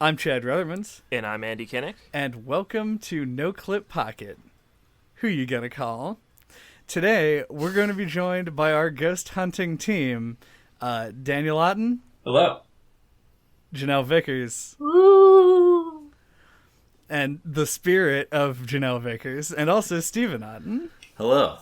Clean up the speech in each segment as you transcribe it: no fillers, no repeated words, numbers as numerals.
I'm Chad Ruthermans, And I'm Andy Kinnick. and welcome to NOCLIP Pocket. Who you gonna call? Today, we're going to be joined by our ghost hunting team, Daniel Otten, Hello. Janelle Vickers, Woo! and the spirit of Janelle Vickers, and also Steven Otten. Hello.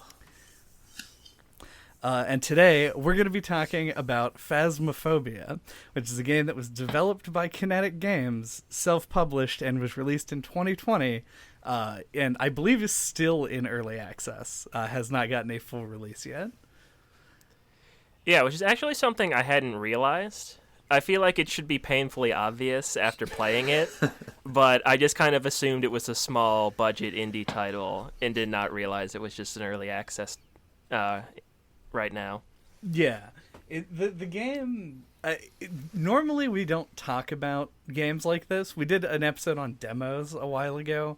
And today, we're going to be talking about Phasmophobia, which is a game that was developed by Kinetic Games, self-published, and was released in 2020, and I believe is still in early access. Has not gotten a full release yet. Yeah, which is actually something I hadn't realized. I feel like it should be painfully obvious after playing it, but I just kind of assumed it was a small budget indie title and did not realize it was just an early access right now. Yeah, the game. Normally, we don't talk about games like this. We did an episode on demos a while ago,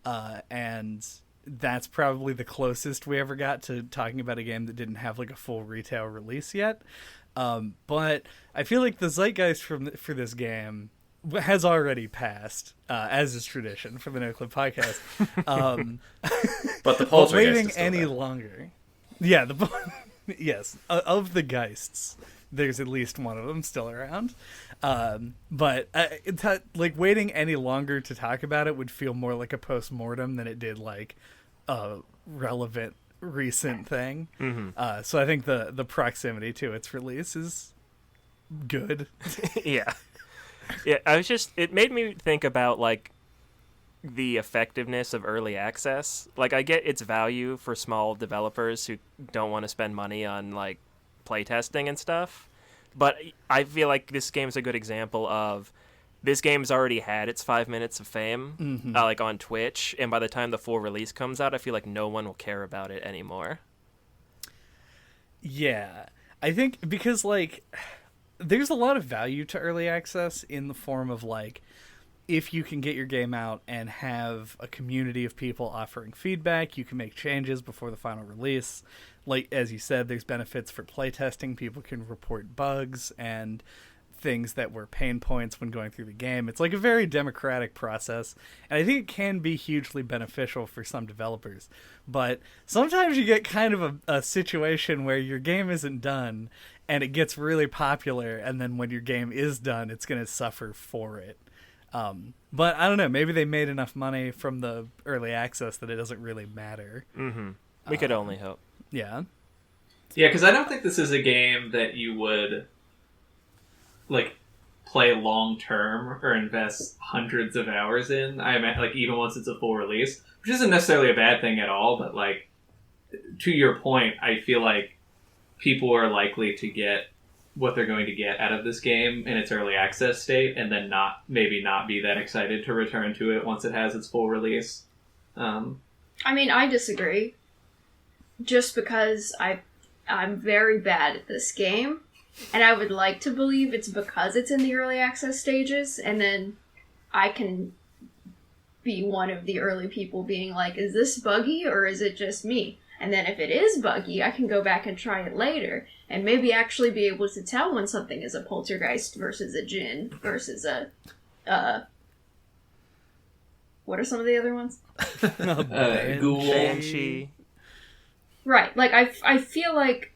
and that's probably the closest we ever got to talking about a game that didn't have like a full retail release yet. But I feel like the zeitgeist for this game has already passed, as is tradition for the NoClip podcast. But the But poltergeist waiting is still any there. longer. Yeah, yes, of the geists, there's at least one of them still around. But like waiting any longer to talk about it would feel more like a post-mortem than it did like a relevant recent thing. Mm-hmm. So I think the proximity to its release is good. Yeah. Yeah, it made me think about, like, the effectiveness of early access. Like, I get its value for small developers who don't want to spend money on, like, playtesting and stuff. But I feel like this game's a good example of this game's already had its 5 minutes of fame, like on Twitch, and by the time the full release comes out, I feel like no one will care about it anymore. Yeah, I think because like there's a lot of value to early access in the form of like if you can get your game out and have a community of people offering feedback, you can make changes before the final release. Like as you said, there's benefits for playtesting. People can report bugs and things that were pain points when going through the game. It's like a very democratic process, and I think it can be hugely beneficial for some developers. But sometimes you get kind of a situation where your game isn't done and it gets really popular, and then when your game is done, it's going to suffer for it. But I don't know, maybe they made enough money from the early access that it doesn't really matter. Mm-hmm. We could only hope. Yeah. Yeah, because I don't think this is a game that you would like play long term or invest hundreds of hours in. I imagine, like even once it's a full release, which isn't necessarily a bad thing at all. But like to your point, I feel like people are likely to get what they're going to get out of this game in its early access state, and then not be that excited to return to it once it has its full release. I mean, I disagree. Just because I'm very bad at this game, and I would like to believe it's because it's in the early access stages, and then I can be one of the early people being like, is this buggy or is it just me? And then if it is buggy, I can go back and try it later, and maybe actually be able to tell when something is a poltergeist versus a djinn versus a, what are some of the other ones? Ghoul. Banshee. Right, like, I feel like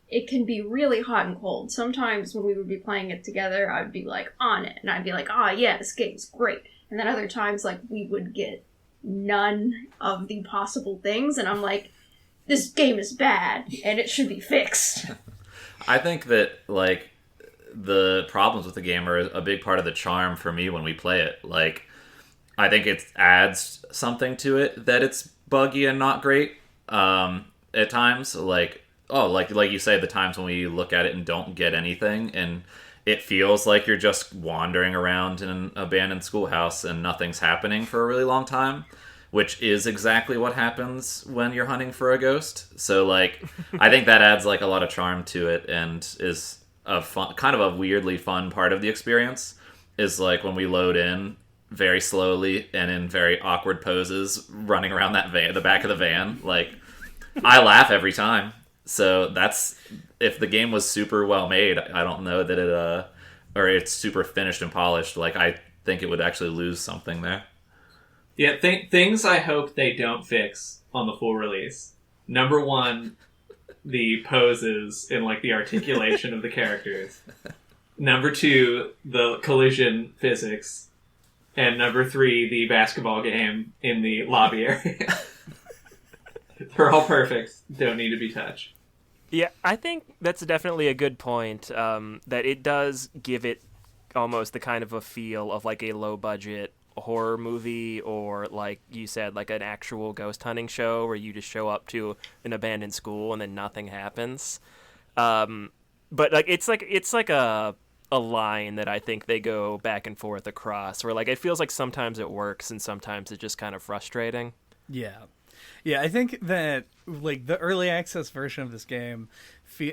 it can be really hot and cold. Sometimes when we would be playing it together, I'd be, like, on it, and I'd be like, yeah, this game's great. And then other times, like, we would get none of the possible things, and I'm like, this game is bad, and it should be fixed. I think that, like, the problems with the game are a big part of the charm for me when we play it. Like, I think it adds something to it that it's buggy and not great at times. Like you say, the times when we look at it and don't get anything, and it feels like you're just wandering around in an abandoned schoolhouse and nothing's happening for a really long time, which is exactly what happens when you're hunting for a ghost. So, like, I think that adds, like, a lot of charm to it, and is a fun, kind of a weirdly fun part of the experience, is, like, when we load in very slowly and in very awkward poses, running around that van, the back of the van. Like, I laugh every time. So that's, if the game was super well made, I don't know that it or it's super finished and polished, like I think it would actually lose something there. Yeah, things I hope they don't fix on the full release. Number one, the poses and like the articulation of the characters. Number two, the collision physics. And number three, the basketball game in the lobby area. They're all perfect. Don't need to be touched. Yeah, I think that's definitely a good point, that it does give it almost the kind of a feel of like a low-budget horror movie, or like you said, like an actual ghost hunting show where you just show up to an abandoned school and then nothing happens. But like it's like a line that I think they go back and forth across, where like it feels like sometimes it works and sometimes it's just kind of frustrating. Yeah, I think that like the early access version of this game,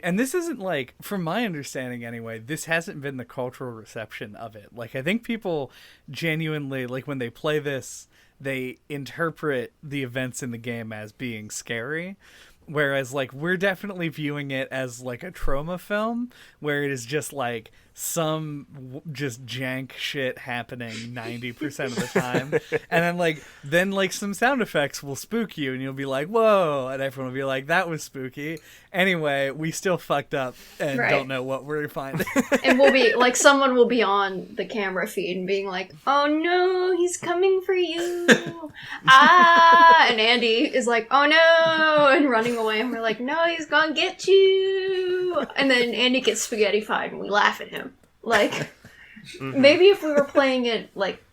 and this isn't like, from my understanding anyway, this hasn't been the cultural reception of it. Like I think people genuinely, like when they play this, they interpret the events in the game as being scary. Whereas like we're definitely viewing it as like a trauma film where it is just like some just jank shit happening 90% of the time. And then like some sound effects will spook you and you'll be like, whoa, and everyone will be like, that was spooky. Anyway, we still fucked up and don't know what we're finding. And we'll be like, someone will be on the camera feed and being like, oh no, he's coming for you. And Andy is like, oh no, and running away, and we're like, no, he's gonna get you. And then Andy gets spaghetti-fied and we laugh at him. Like, maybe if we were playing it like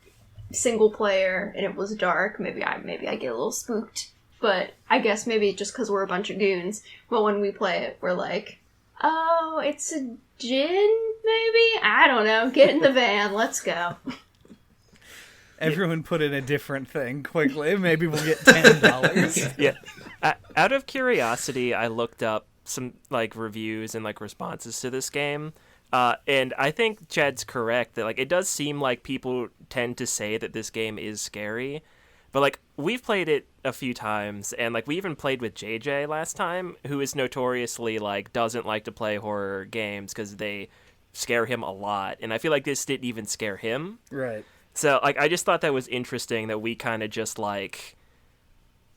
single player and it was dark, maybe I get a little spooked. But I guess maybe just because we're a bunch of goons. But when we play it, we're like, oh, it's a djinn, maybe? I don't know. Get in the van. Let's go. Everyone put in a different thing quickly. Maybe we'll get $10. Yeah. Out of curiosity, I looked up some like reviews and like responses to this game. And I think Chad's correct that like it does seem like people tend to say that this game is scary. But like we've played it a few times, and like we even played with JJ last time, who is notoriously like doesn't like to play horror games because they scare him a lot. And I feel like this didn't even scare him. Right. So like I just thought that was interesting that we kind of just like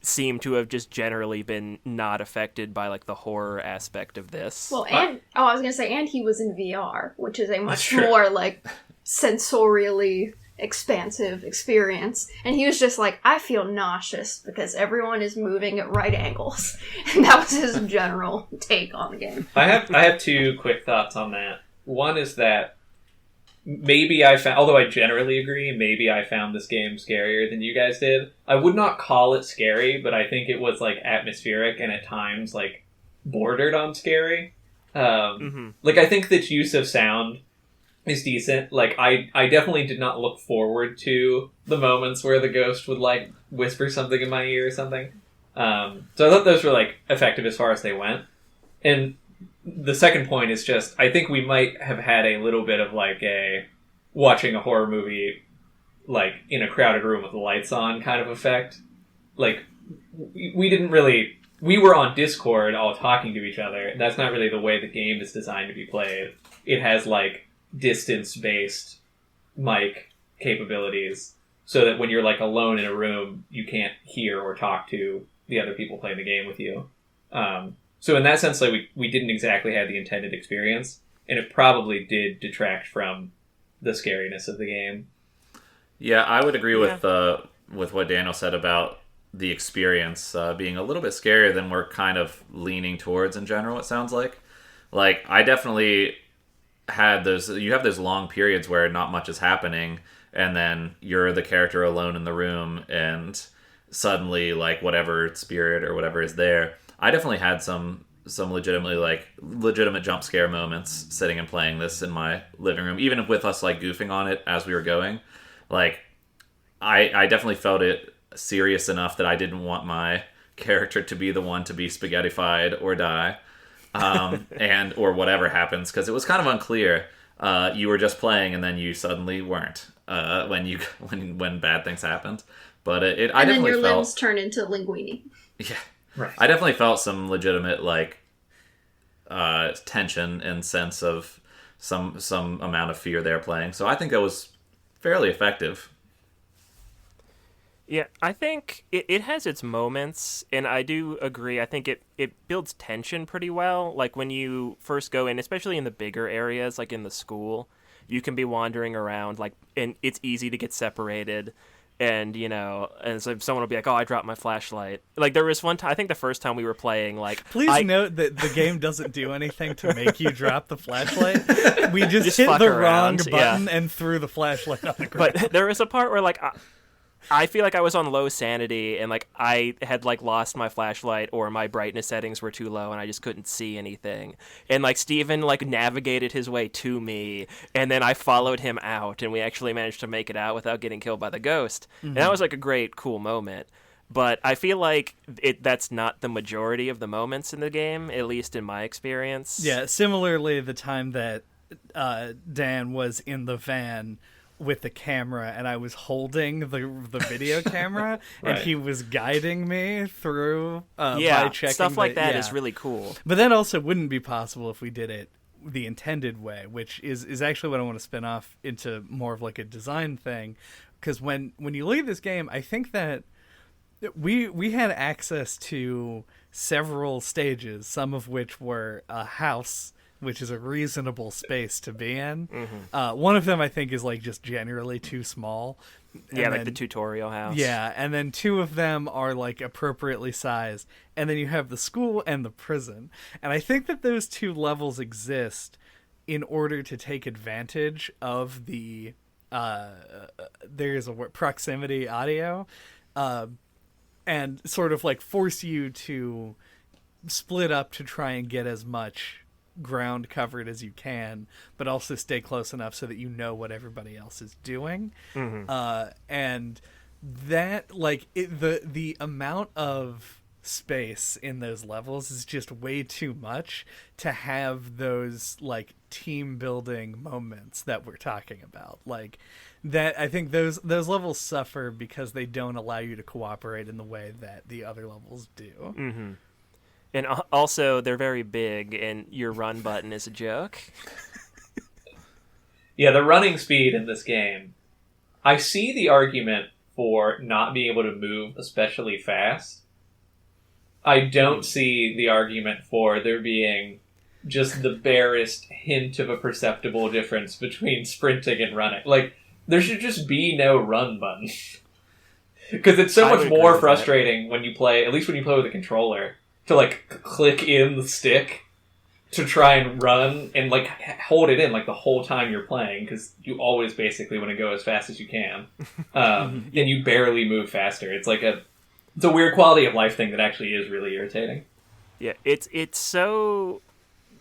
seem to have just generally been not affected by like the horror aspect of this. Well, and I was gonna say, and he was in VR, which is a much more like sensorially expansive experience, and he was just like, I feel nauseous because everyone is moving at right angles. And that was his general take on the game. I have two quick thoughts on that. One is that maybe I found, although I generally agree, maybe I found this game scarier than you guys did. I would not call it scary, but I think it was like atmospheric and at times like bordered on scary. Like I think that use of sound is decent. Like I definitely did not look forward to the moments where the ghost would like whisper something in my ear or something. So I thought those were like effective as far as they went. And the second point is just, I think we might have had a little bit of like a watching a horror movie like in a crowded room with the lights on kind of effect. Like we didn't really, we were on Discord all talking to each other. That's not really the way the game is designed to be played. It has like distance-based mic capabilities so that when you're like alone in a room, you can't hear or talk to the other people playing the game with you. So in that sense, like we didn't exactly have the intended experience, and it probably did detract from the scariness of the game. Yeah, I would agree with what Daniel said about the experience being a little bit scarier than we're kind of leaning towards in general, it sounds like. Like, I definitely had those, you have those long periods where not much is happening, and then you're the character alone in the room, and suddenly, like, whatever spirit or whatever is there. I definitely had some legitimate jump scare moments sitting and playing this in my living room, even with us like goofing on it as we were going. Like, I definitely felt it serious enough that I didn't want my character to be the one to be spaghettified or die, and or whatever happens, because it was kind of unclear. You were just playing and then you suddenly weren't when bad things happened. But I then definitely your felt limbs turn into linguini. Yeah. Right. I definitely felt some legitimate, like, tension and sense of some amount of fear they're playing. So I think that was fairly effective. Yeah, I think it has its moments, and I do agree. I think it builds tension pretty well. Like when you first go in, especially in the bigger areas, like in the school, you can be wandering around, like, and it's easy to get separated. And, and so someone will be like, oh, I dropped my flashlight. Like, there was one time, I think the first time we were playing, like... Please note that the game doesn't do anything to make you drop the flashlight. We just hit the wrong button and threw the flashlight on the ground. But there was a part where, like... I feel like I was on low sanity, and like I had like lost my flashlight, or my brightness settings were too low, and I just couldn't see anything. And like Steven like navigated his way to me, and then I followed him out, and we actually managed to make it out without getting killed by the ghost. Mm-hmm. And that was like a great, cool moment. But I feel like that's not the majority of the moments in the game, at least in my experience. Yeah. Similarly, the time that Dan was in the van with the camera and I was holding the video camera right. And he was guiding me through by checking stuff like that is really cool. But that also wouldn't be possible if we did it the intended way, which is actually what I want to spin off into more of like a design thing, because when you look at this game, I think that we had access to several stages, some of which were a house, which is a reasonable space to be in. Mm-hmm. One of them, I think, is like just generally too small. Yeah, like the tutorial house. Yeah, and then two of them are like appropriately sized. And then you have the school and the prison. And I think that those two levels exist in order to take advantage of the there's a word, proximity audio, and sort of like force you to split up to try and get as much ground covered as you can, but also stay close enough so that you know what everybody else is doing. Mm-hmm. And that, like, the amount of space in those levels is just way too much to have those, like, team building moments that we're talking about. Like, that I think those levels suffer because they don't allow you to cooperate in the way that the other levels do. Mm-hmm. And also, they're very big, and your run button is a joke. Yeah, the running speed in this game. I see the argument for not being able to move especially fast. I don't see the argument for there being just the barest hint of a perceptible difference between sprinting and running. Like, there should just be no run button. Because it's so much more frustrating when you play, at least when you play with a controller, to, like, click in the stick to try and run and, like, hold it in, like, the whole time you're playing, because you always basically want to go as fast as you can. And you barely move faster. It's like it's a weird quality of life thing that actually is really irritating. Yeah, it's so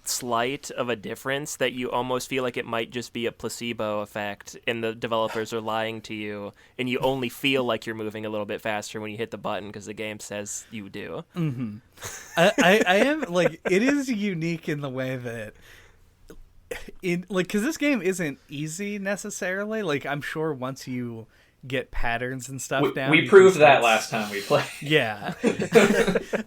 slight of a difference that you almost feel like it might just be a placebo effect, and the developers are lying to you, and you only feel like you're moving a little bit faster when you hit the button because the game says you do. Mm-hmm. I am, like, it is unique in the way that because this game isn't easy necessarily. Like, I'm sure once you get patterns and stuff down, we proved that last time we played. Yeah.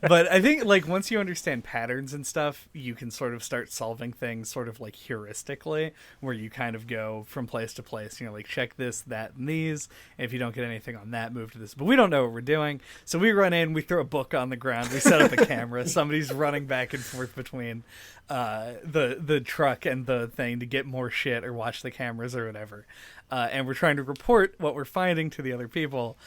But I think, like, once you understand patterns and stuff, you can sort of start solving things sort of like heuristically, where you kind of go from place to place, like, check this, that, and these, and if you don't get anything on that, move to this. But we don't know what we're doing, so we run in, we throw a book on the ground, we set up a camera, somebody's running back and forth between the truck and the thing to get more shit or watch the cameras or whatever. And we're trying to report what we're finding to the other people.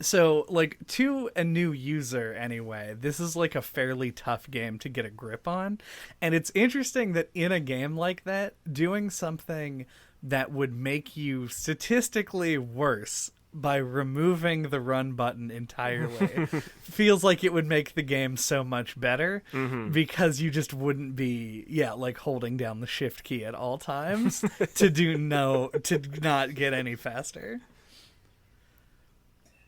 So, like, to a new user anyway, this is, like, a fairly tough game to get a grip on. And it's interesting that in a game like that, doing something that would make you statistically worse by removing the run button entirely feels like it would make the game so much better, because you just wouldn't be like holding down the shift key at all times to not get any faster.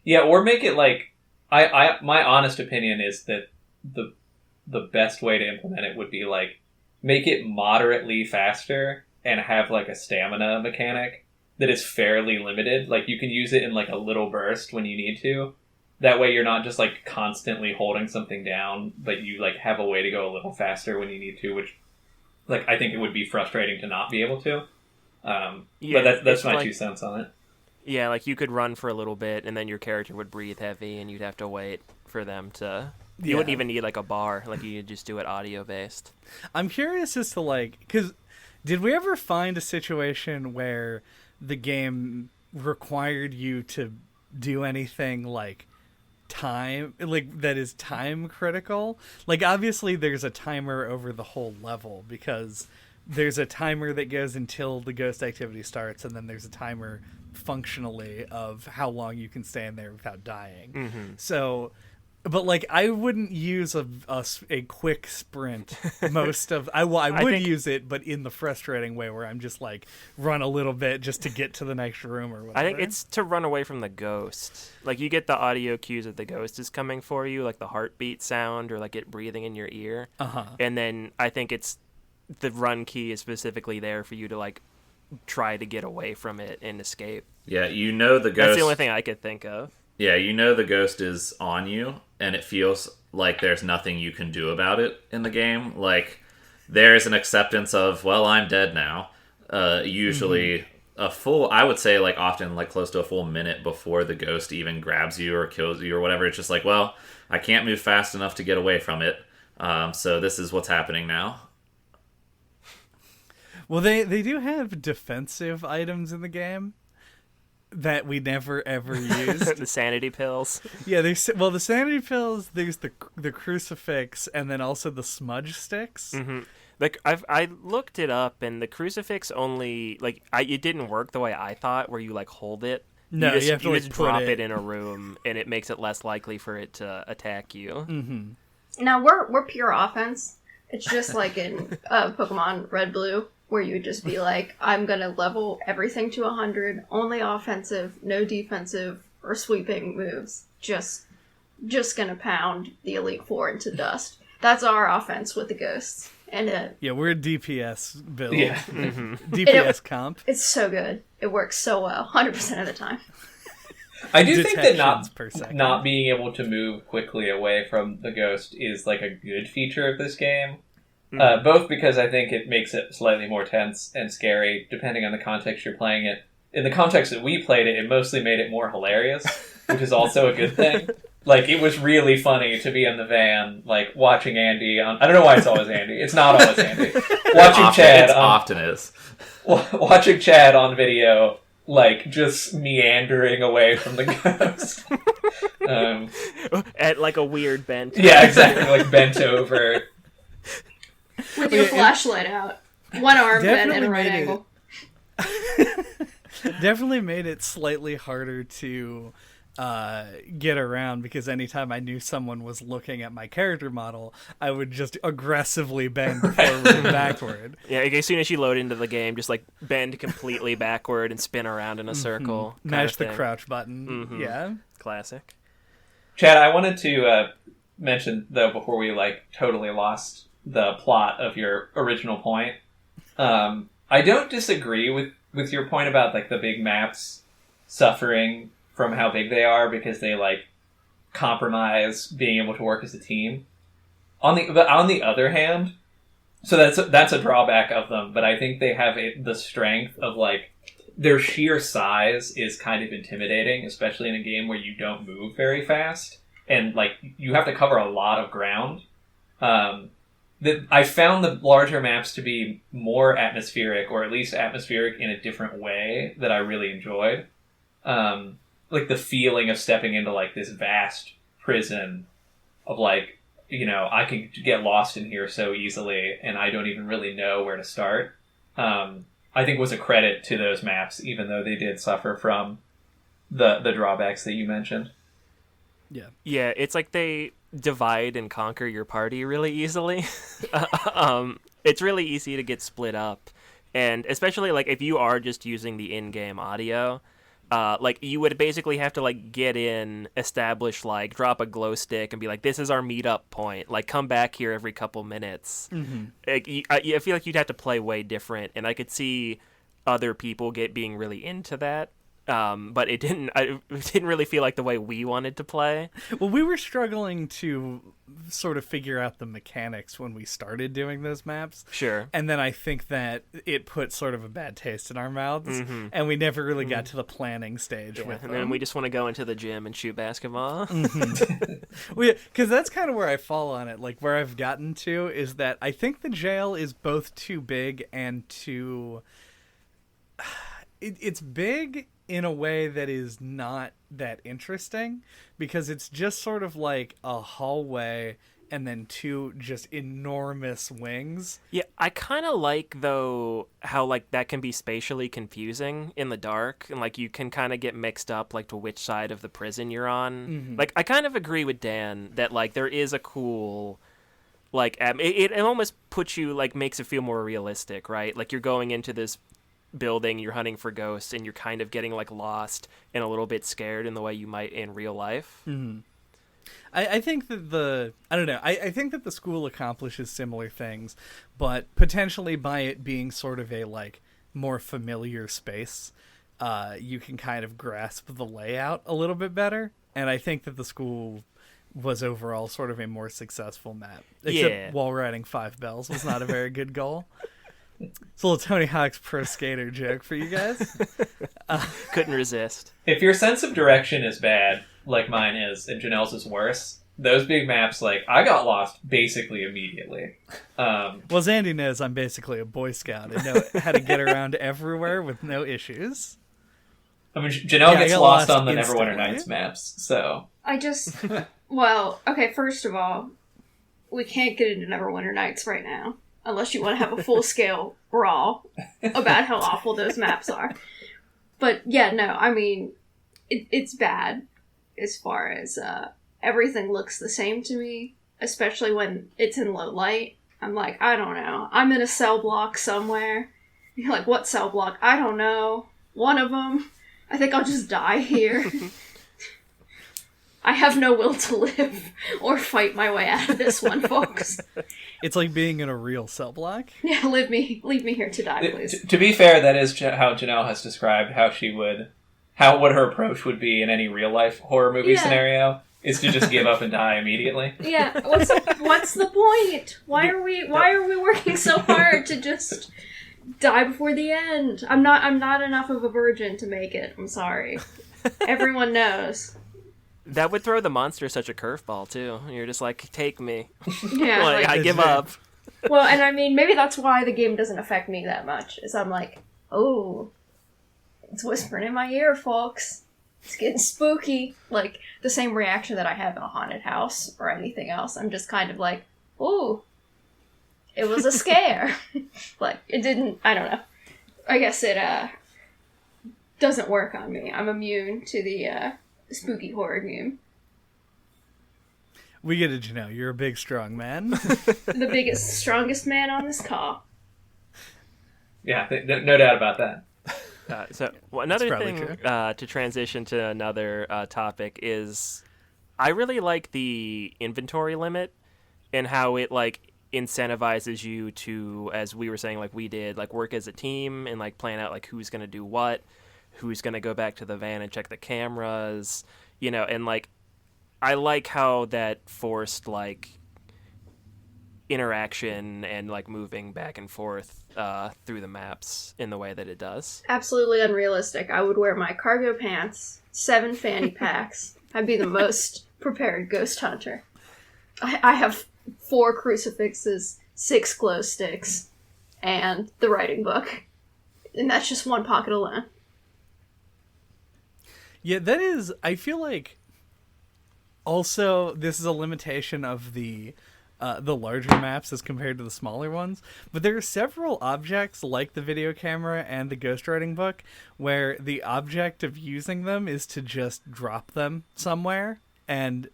Yeah, or make it like I my honest opinion is that the best way to implement it would be like make it moderately faster and have like a stamina mechanic that is fairly limited. Like, you can use it in, like, a little burst when you need to. That way you're not just, like, constantly holding something down, but you, like, have a way to go a little faster when you need to, which like I think it would be frustrating to not be able to. Yeah, but that's it's my like- 2 cents on it. Yeah, like you could run for a little bit, and then your character would breathe heavy, and you'd have to wait for them to. You wouldn't even need like a bar; like you could just do it audio based. I'm curious as to like, because did we ever find a situation where the game required you to do anything like time, like that is time critical? Like obviously there's a timer over the whole level because there's a timer that goes until the ghost activity starts, and then there's a timer functionally of how long you can stay in there without dying. Mm-hmm. So, but like I wouldn't use a quick sprint most of I would think- use it, but in the frustrating way where I'm just like run a little bit just to get to the next room or whatever. I think it's to run away from the ghost. Like you get the audio cues that the ghost is coming for you, like the heartbeat sound or like it breathing in your ear. And then I think it's the run key is specifically there for you to like try to get away from it and escape. Yeah, you know the ghost. That's the only thing I could think of. Yeah, you know the ghost is on you, and it feels like there's nothing you can do about it in the game. Like, there's an acceptance of, well, I'm dead now. Usually a full, I would say, like, often, like, close to a full minute before the ghost even grabs you or kills you or whatever. It's just like, well, I can't move fast enough to get away from it. So this is what's happening now. Well, they do have defensive items in the game that we never ever used. The sanity pills. Yeah, the sanity pills. There's the crucifix, and then also the smudge sticks. Mm-hmm. Like I looked it up, and the crucifix only it didn't work the way I thought, where you like hold it. No, you you have to like, just put drop it in a room, and it makes it less likely for it to attack you. Mm-hmm. Now we're pure offense. It's just like in Pokemon Red Blue, where you would just be like, I'm gonna level everything to 100, only offensive, no defensive or sweeping moves. Just gonna pound the Elite Four into dust. That's our offense with the ghosts. And Yeah, we're a DPS build. Yeah. DPS comp. it's so good. It works so well, 100% of the time. I do think that Detections per second. not being able to move quickly away from the ghost is like a good feature of this game. Both because I think it makes it slightly more tense and scary, depending on the context you're playing it. In the context that we played it, it mostly made it more hilarious, which is also a good thing. Like, it was really funny to be in the van, like, watching Andy on... I don't know why it's always Andy. It's not always Andy. Watching Chad often is. Watching Chad on video, like, just meandering away from the ghost. At like a weird bent. Yeah, exactly. Like, bent over. With your flashlight out. One arm bent at a right angle. Definitely made it slightly harder to get around, because anytime I knew someone was looking at my character model, I would just aggressively bend forward and backward. Yeah, as soon as you load into the game, just like bend completely backward and spin around in a circle. Mash the thing. crouch button. Mhm. Yeah. Classic. Chad, I wanted to mention, though, before we, like, totally lost the plot of your original point, I don't disagree with your point about, like, the big maps suffering from how big they are because they, like, compromise being able to work as a team. On the other hand, so that's a drawback of them, but I think they have the strength of, like, their sheer size is kind of intimidating, especially in a game where you don't move very fast, and, like, you have to cover a lot of ground. I found the larger maps to be more atmospheric, or at least atmospheric in a different way that I really enjoyed. Like the feeling of stepping into like this vast prison of like, you know, I can get lost in here so easily and I don't even really know where to start. I think was a credit to those maps, even though they did suffer from the drawbacks that you mentioned. Yeah. Yeah, it's like they divide and conquer your party really easily. It's really easy to get split up, and especially like if you are just using the in-game audio, like you would basically have to like get in, establish, like drop a glow stick and be like, this is our meetup point, like come back here every couple minutes. Like, I feel like you'd have to play way different, and I could see other people being really into that. but it didn't really feel like the way we wanted to play. Well, we were struggling to sort of figure out the mechanics when we started doing those maps. Sure. And then I think that it put sort of a bad taste in our mouths, and we never really got to the planning stage with And them. then we just want to go into the gym and shoot basketball. Because that's kind of where I fall on it. Like, where I've gotten to is that I think the jail is both too big and too... It's big in a way that is not that interesting, because it's just sort of like a hallway and then two just enormous wings. Yeah, I kind of like, though, how, like, that can be spatially confusing in the dark, and, like, you can kind of get mixed up, like, to which side of the prison you're on. Like, I kind of agree with Dan that, like, there is a cool, like, it almost puts you, like, makes it feel more realistic, right? Like, you're going into this building, you're hunting for ghosts, and you're kind of getting, like, lost and a little bit scared in the way you might in real life. I think that I think that the school accomplishes similar things, but potentially by it being sort of a, like, more familiar space, you can kind of grasp the layout a little bit better. And I think that the school was overall sort of a more successful map. Except wall riding 5 bells was not a very good goal. It's a little Tony Hawk's Pro Skater joke for you guys. Couldn't resist. If your sense of direction is bad, like mine is, and Janelle's is worse, those big maps, like, I got lost basically immediately. Well, Zandy knows I'm basically a Boy Scout and know how to get around everywhere with no issues. I mean, Janelle Yeah, I gets got lost lost on the Neverwinter instantly. Nights maps, so... I just, well, okay, first of all, we can't get into Neverwinter Nights right now, unless you want to have a full-scale brawl about how awful those maps are. But, yeah, no, I mean, it's bad as far as everything looks the same to me, especially when it's in low light. I'm like, I don't know. I'm in a cell block somewhere. You're like, what cell block? I don't know. One of them. I think I'll just die here. I have no will to live or fight my way out of this one, folks. It's like being in a real cell block. Yeah, leave me here to die, please. To be fair, that is how Janelle has described what her approach would be in any real-life horror movie scenario, is to just give up and die immediately. Yeah, what's the point? Why are we working so hard to just die before the end? I'm not enough of a virgin to make it. I'm sorry. Everyone knows. That would throw the monster such a curveball, too. You're just like, take me. Yeah, like, I give up. Well, and I mean, maybe that's why the game doesn't affect me that much, is I'm like, oh, it's whispering in my ear, folks. It's getting spooky. Like, the same reaction that I have in a haunted house or anything else. I'm just kind of like, ooh, it was a scare. Like, it didn't, I don't know. I guess it doesn't work on me. I'm immune to the spooky horror game. We get it, Janelle. You're a big, strong man. The biggest, strongest man on this call. Yeah, no doubt about that. Another probably thing true. to transition to another topic is I really like the inventory limit and how it, like, incentivizes you to, as we were saying, like we did, like, work as a team and, like, plan out, like, who's going to do what, who's going to go back to the van and check the cameras, you know, and, like, I like how that forced, like, interaction and, like, moving back and forth through the maps in the way that it does. Absolutely unrealistic. I would wear my cargo pants, 7 fanny packs. I'd be the most prepared ghost hunter. I have 4 crucifixes, 6 glow sticks, and the writing book. And that's just one pocket alone. Yeah, that is, I feel like, also, this is a limitation of the larger maps as compared to the smaller ones, but there are several objects like the video camera and the ghostwriting book where the object of using them is to just drop them somewhere. And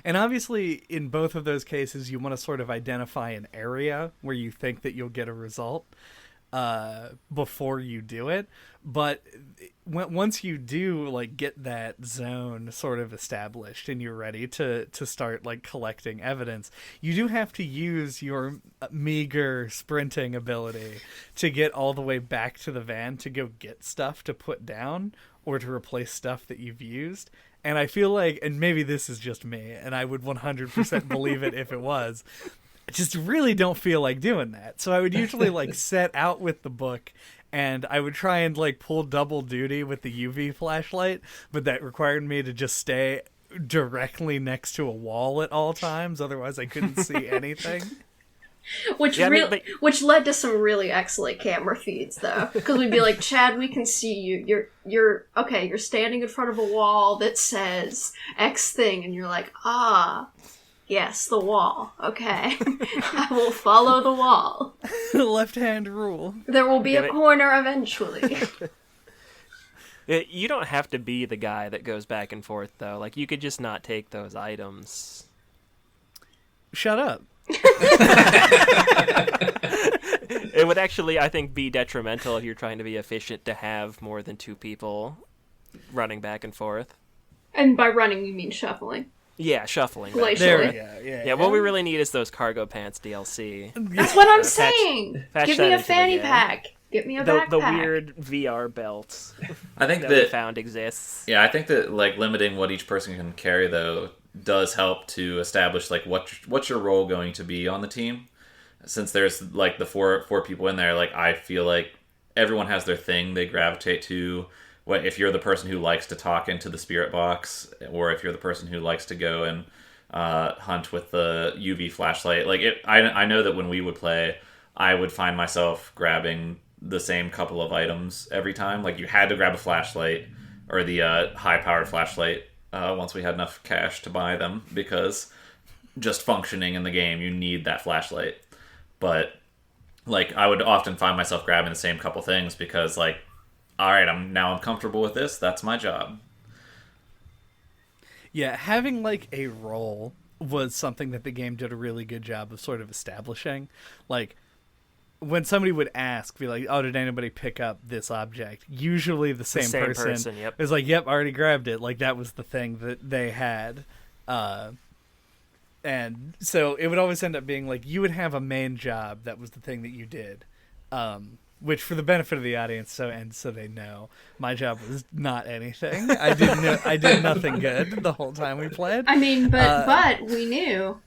obviously in both of those cases you want to sort of identify an area where you think that you'll get a result. before you do it. But once you do like get that zone sort of established and you're ready to start like collecting evidence, you do have to use your meager sprinting ability to get all the way back to the van to go get stuff to put down or to replace stuff that you've used. And I feel like, and maybe this is just me, and I would 100% believe it if it was, I just really don't feel like doing that. So I would usually like set out with the book and I would try and like pull double duty with the UV flashlight, but that required me to just stay directly next to a wall at all times. Otherwise I couldn't see anything. Which led to some really excellent camera feeds, though, because we'd be like, "Chad, we can see you. You're okay. You're standing in front of a wall that says X thing, and you're like, ah, yes, the wall. Okay, I will follow the wall. Left hand rule. There will be a corner eventually." You don't have to be the guy that goes back and forth, though. Like, you could just not take those items. Shut up. It would actually, I think, be detrimental if you're trying to be efficient to have more than 2 people running back and forth. And by running, you mean shuffling. Yeah, shuffling. There we go. Yeah, what we really need is those cargo pants DLC. That's what I'm saying. Give me a fanny pack. Get me a backpack. The weird VR belts. I think that we found exists. Yeah, I think that like limiting what each person can carry though does help to establish like what's your role going to be on the team. Since there's like the four people in there, like I feel like everyone has their thing they gravitate to. What if you're the person who likes to talk into the spirit box, or if you're the person who likes to go and hunt with the UV flashlight. Like I know that when we would play, I would find myself grabbing the same couple of items every time. Like you had to grab a flashlight or the high-powered flashlight once we had enough cash to buy them, because just functioning in the game, you need that flashlight. But like I would often find myself grabbing the same couple things because like, all right, I'm comfortable with this. That's my job. Yeah, having like a role was something that the game did a really good job of sort of establishing. Like when somebody would ask, be like, "Oh, did anybody pick up this object?" Usually the same person yep. is like, "Yep, I already grabbed it." Like that was the thing that they had. And so it would always end up being like you would have a main job that was the thing that you did, which for the benefit of the audience, so they know, my job was not anything. I did nothing good the whole time we played. I mean, but we knew.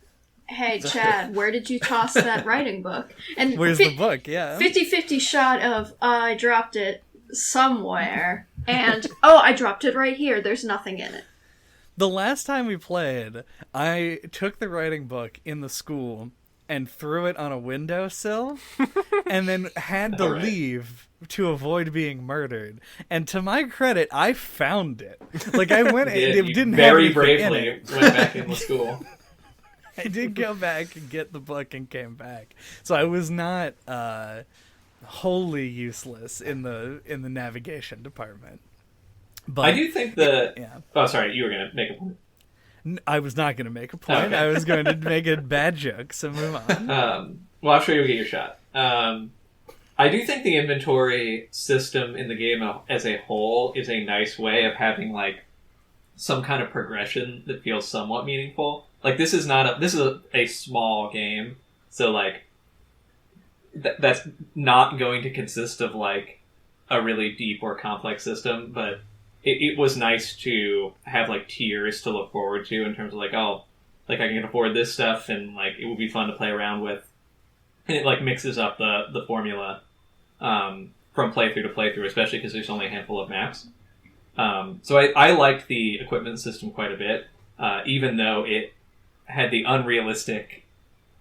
Hey, Chad, where did you toss that writing book? And where's the book? Yeah, 50-50 shot of I dropped it somewhere, and I dropped it right here. There's nothing in it. The last time we played, I took the writing book in the school and threw it on a windowsill and then had to leave to avoid being murdered. And to my credit, I found it. Like I went and it didn't very have anything in bravely it. went back into school. I did go back and get the book and came back. So I was not wholly useless in the navigation department. But I do think that... Yeah. Oh, sorry, you were going to make a point. I was not going to make a point. Okay. I was going to make a bad joke, so move on. Well, I'm sure you'll get your shot. I do think the inventory system in the game as a whole is a nice way of having, like, some kind of progression that feels somewhat meaningful. Like, this is a small game, so, like, that's not going to consist of, like, a really deep or complex system, but it was nice to have, like, tiers to look forward to in terms of, like, oh, like, I can afford this stuff, and, like, it would be fun to play around with. And it, like, mixes up the formula from playthrough to playthrough, especially because there's only a handful of maps. So I liked the equipment system quite a bit, even though it had the unrealistic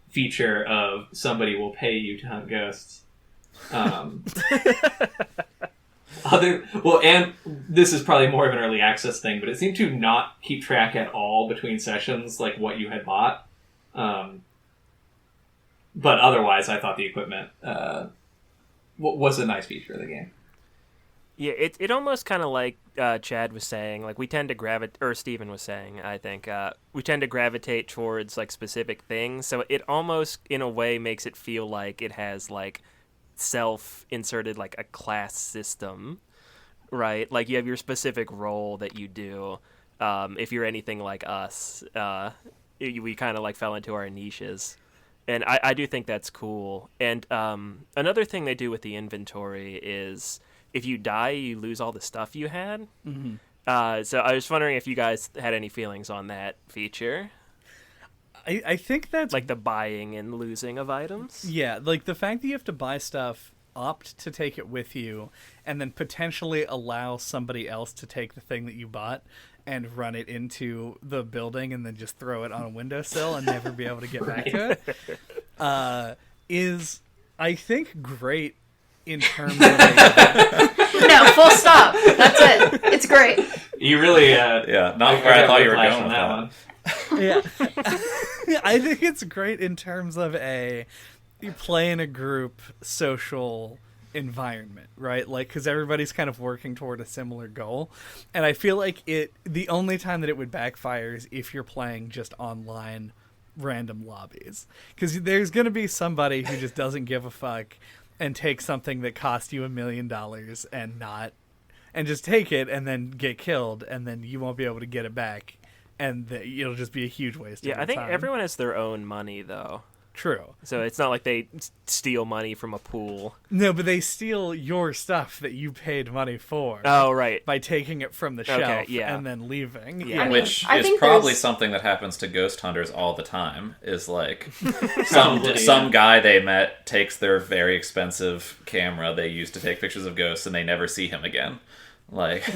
feature of somebody will pay you to hunt ghosts. And this is probably more of an early access thing, but it seemed to not keep track at all between sessions, like what you had bought. But otherwise, I thought the equipment was a nice feature of the game. Yeah, it almost kind of like Chad was saying, like we tend to gravitate, or Steven was saying, I think, we tend to gravitate towards like specific things. So it almost, in a way, makes it feel like it has like self-inserted like a class system, right? Like you have your specific role that you do. If you're anything like us, we kind of like fell into our niches. And I do think that's cool. And another thing they do with the inventory is if you die, you lose all the stuff you had. Mm-hmm. So I was wondering if you guys had any feelings on that feature. I think that's... Like the buying and losing of items? Yeah, like the fact that you have to buy stuff, opt to take it with you, and then potentially allow somebody else to take the thing that you bought and run it into the building and then just throw it on a windowsill and never be able to get back to it, is, I think, great in terms of... No, full stop. That's it. It's great. You really, Yeah, not where I thought you were going with that. one. Yeah. I think it's great in terms of you play in a group social environment, right? Like, because everybody's kind of working toward a similar goal. And I feel like the only time that it would backfire is if you're playing just online random lobbies. Because there's going to be somebody who just doesn't give a fuck and take something that cost you $1 million and just take it and then get killed, and then you won't be able to get it back. And it'll just be a huge waste of your I think time. everyone has their own money, though. True. So it's not like they steal money from a pool. No, but they steal your stuff that you paid money for. Oh, right. By taking it from the shelf and then leaving. Yeah. I mean, Which I is think probably there's- something that happens to ghost hunters all the time. Is like Probably, some guy they met takes their very expensive camera they used to take pictures of ghosts, and they never see him again. Like,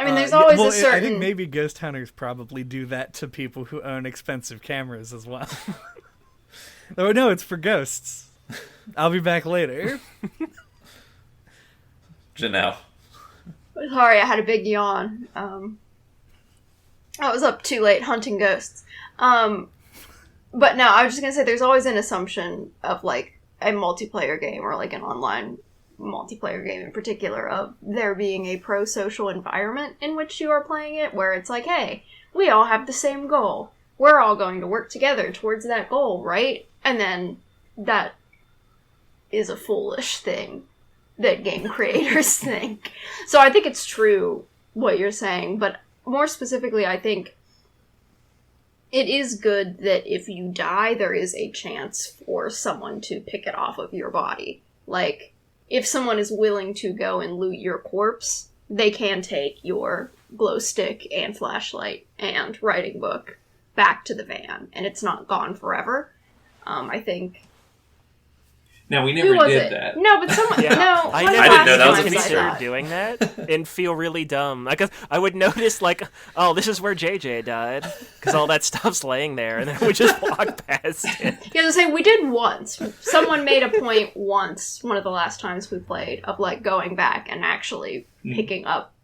I mean, there's always well, a certain... I think maybe ghost hunters probably do that to people who own expensive cameras as well. Oh, no, it's for ghosts. I'll be back later. Janelle. Sorry, I had a big yawn. I was up too late hunting ghosts. But no, I was just gonna say there's always an assumption of, like, a multiplayer game or, like, an online multiplayer game in particular of there being a pro-social environment in which you are playing it, where it's like, hey, we all have the same goal. We're all going to work together towards that goal, right? And then that is a foolish thing that game creators think. So I think it's true what you're saying, but more specifically, I think it is good that if you die, there is a chance for someone to pick it off of your body. Like, if someone is willing to go and loot your corpse, they can take your glow stick and flashlight and writing book back to the van, and it's not gone forever. I think... Now, we Who never was did it? that. No, but someone... Yeah. No, I one of the never didn't know that was last a times I feature. thought- doing that and feel really dumb. Like I would notice, like, oh, this is where JJ died, because all that stuff's laying there, and then we just walk past it. Yeah, I was saying, we did once. Someone made a point once, one of the last times we played, of, like, going back and actually picking up.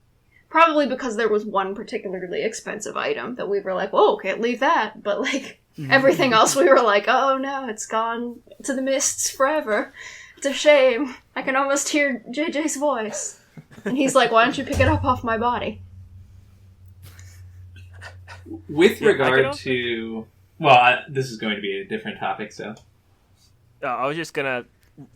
Probably because there was one particularly expensive item that we were like, whoa, can't leave that. But, like, everything else we were like, oh no, it's gone to the mists forever. It's a shame. I can almost hear JJ's voice. And he's like, why don't you pick it up off my body? With Yeah, I regard could to... Well, this is going to be a different topic, so... I was just gonna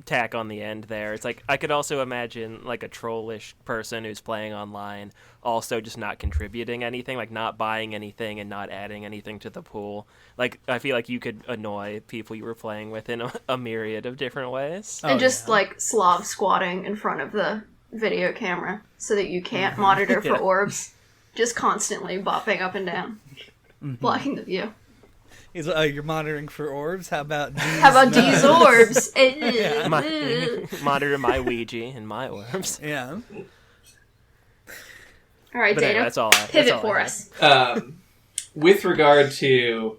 tack on the end there. It's like I could also imagine like a trollish person who's playing online also just not contributing anything, like not buying anything and not adding anything to the pool. Like I feel like you could annoy people you were playing with in a myriad of different ways. And just, like, Slav squatting in front of the video camera so that you can't monitor for orbs. Just constantly bopping up and down. Blocking the view. He's like, you're monitoring for orbs? How about these? How about these orbs? Monitor my Ouija and my orbs. Yeah. Alright, But anyway, Data, that's all I pivot I for had. us. With regard to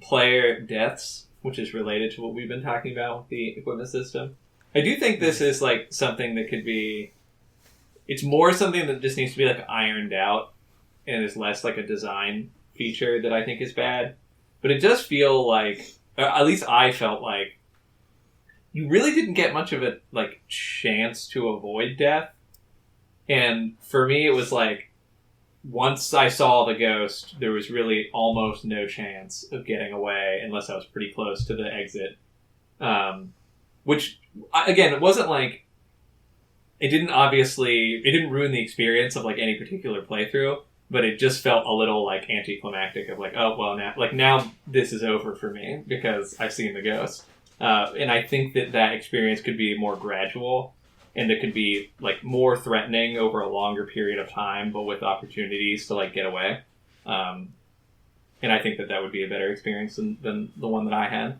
player deaths, which is related to what we've been talking about with the equipment system, I do think this is, like, something that could be... It's more something that just needs to be, like, ironed out, and is less, like, a design feature that I think is bad. But it does feel like, at least I felt like, you really didn't get much of a, like, chance to avoid death. And for me, it was like, once I saw the ghost, there was really almost no chance of getting away unless I was pretty close to the exit. which again, it wasn't like it didn't ruin the experience of like any particular playthrough, but it just felt a little like anticlimactic of like, oh well, now this is over for me because I've seen the ghost, and I think that experience could be more gradual, and it could be like more threatening over a longer period of time, but with opportunities to like get away. And I think that would be a better experience than the one that I had.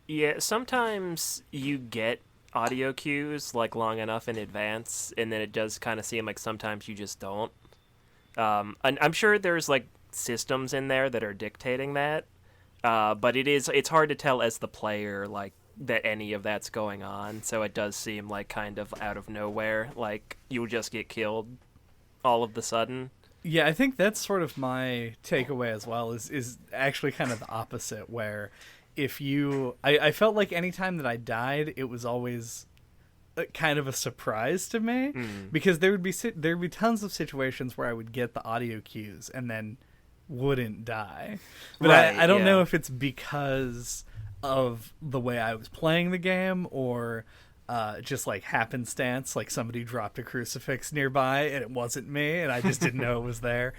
Yeah, sometimes you get audio cues like long enough in advance, and then it does kind of seem like sometimes you just don't. And I'm sure there's like systems in there that are dictating that, but it's hard to tell as the player like that any of that's going on. So it does seem like kind of out of nowhere, like you'll just get killed all of the sudden. Yeah, I think that's sort of my takeaway as well, is actually kind of the opposite, where I felt like anytime that I died, it was always kind of a surprise to me, because there'd be tons of situations where I would get the audio cues and then wouldn't die. But right, I don't know if it's because of the way I was playing the game, or just like happenstance, like somebody dropped a crucifix nearby and it wasn't me and I just didn't know it was there,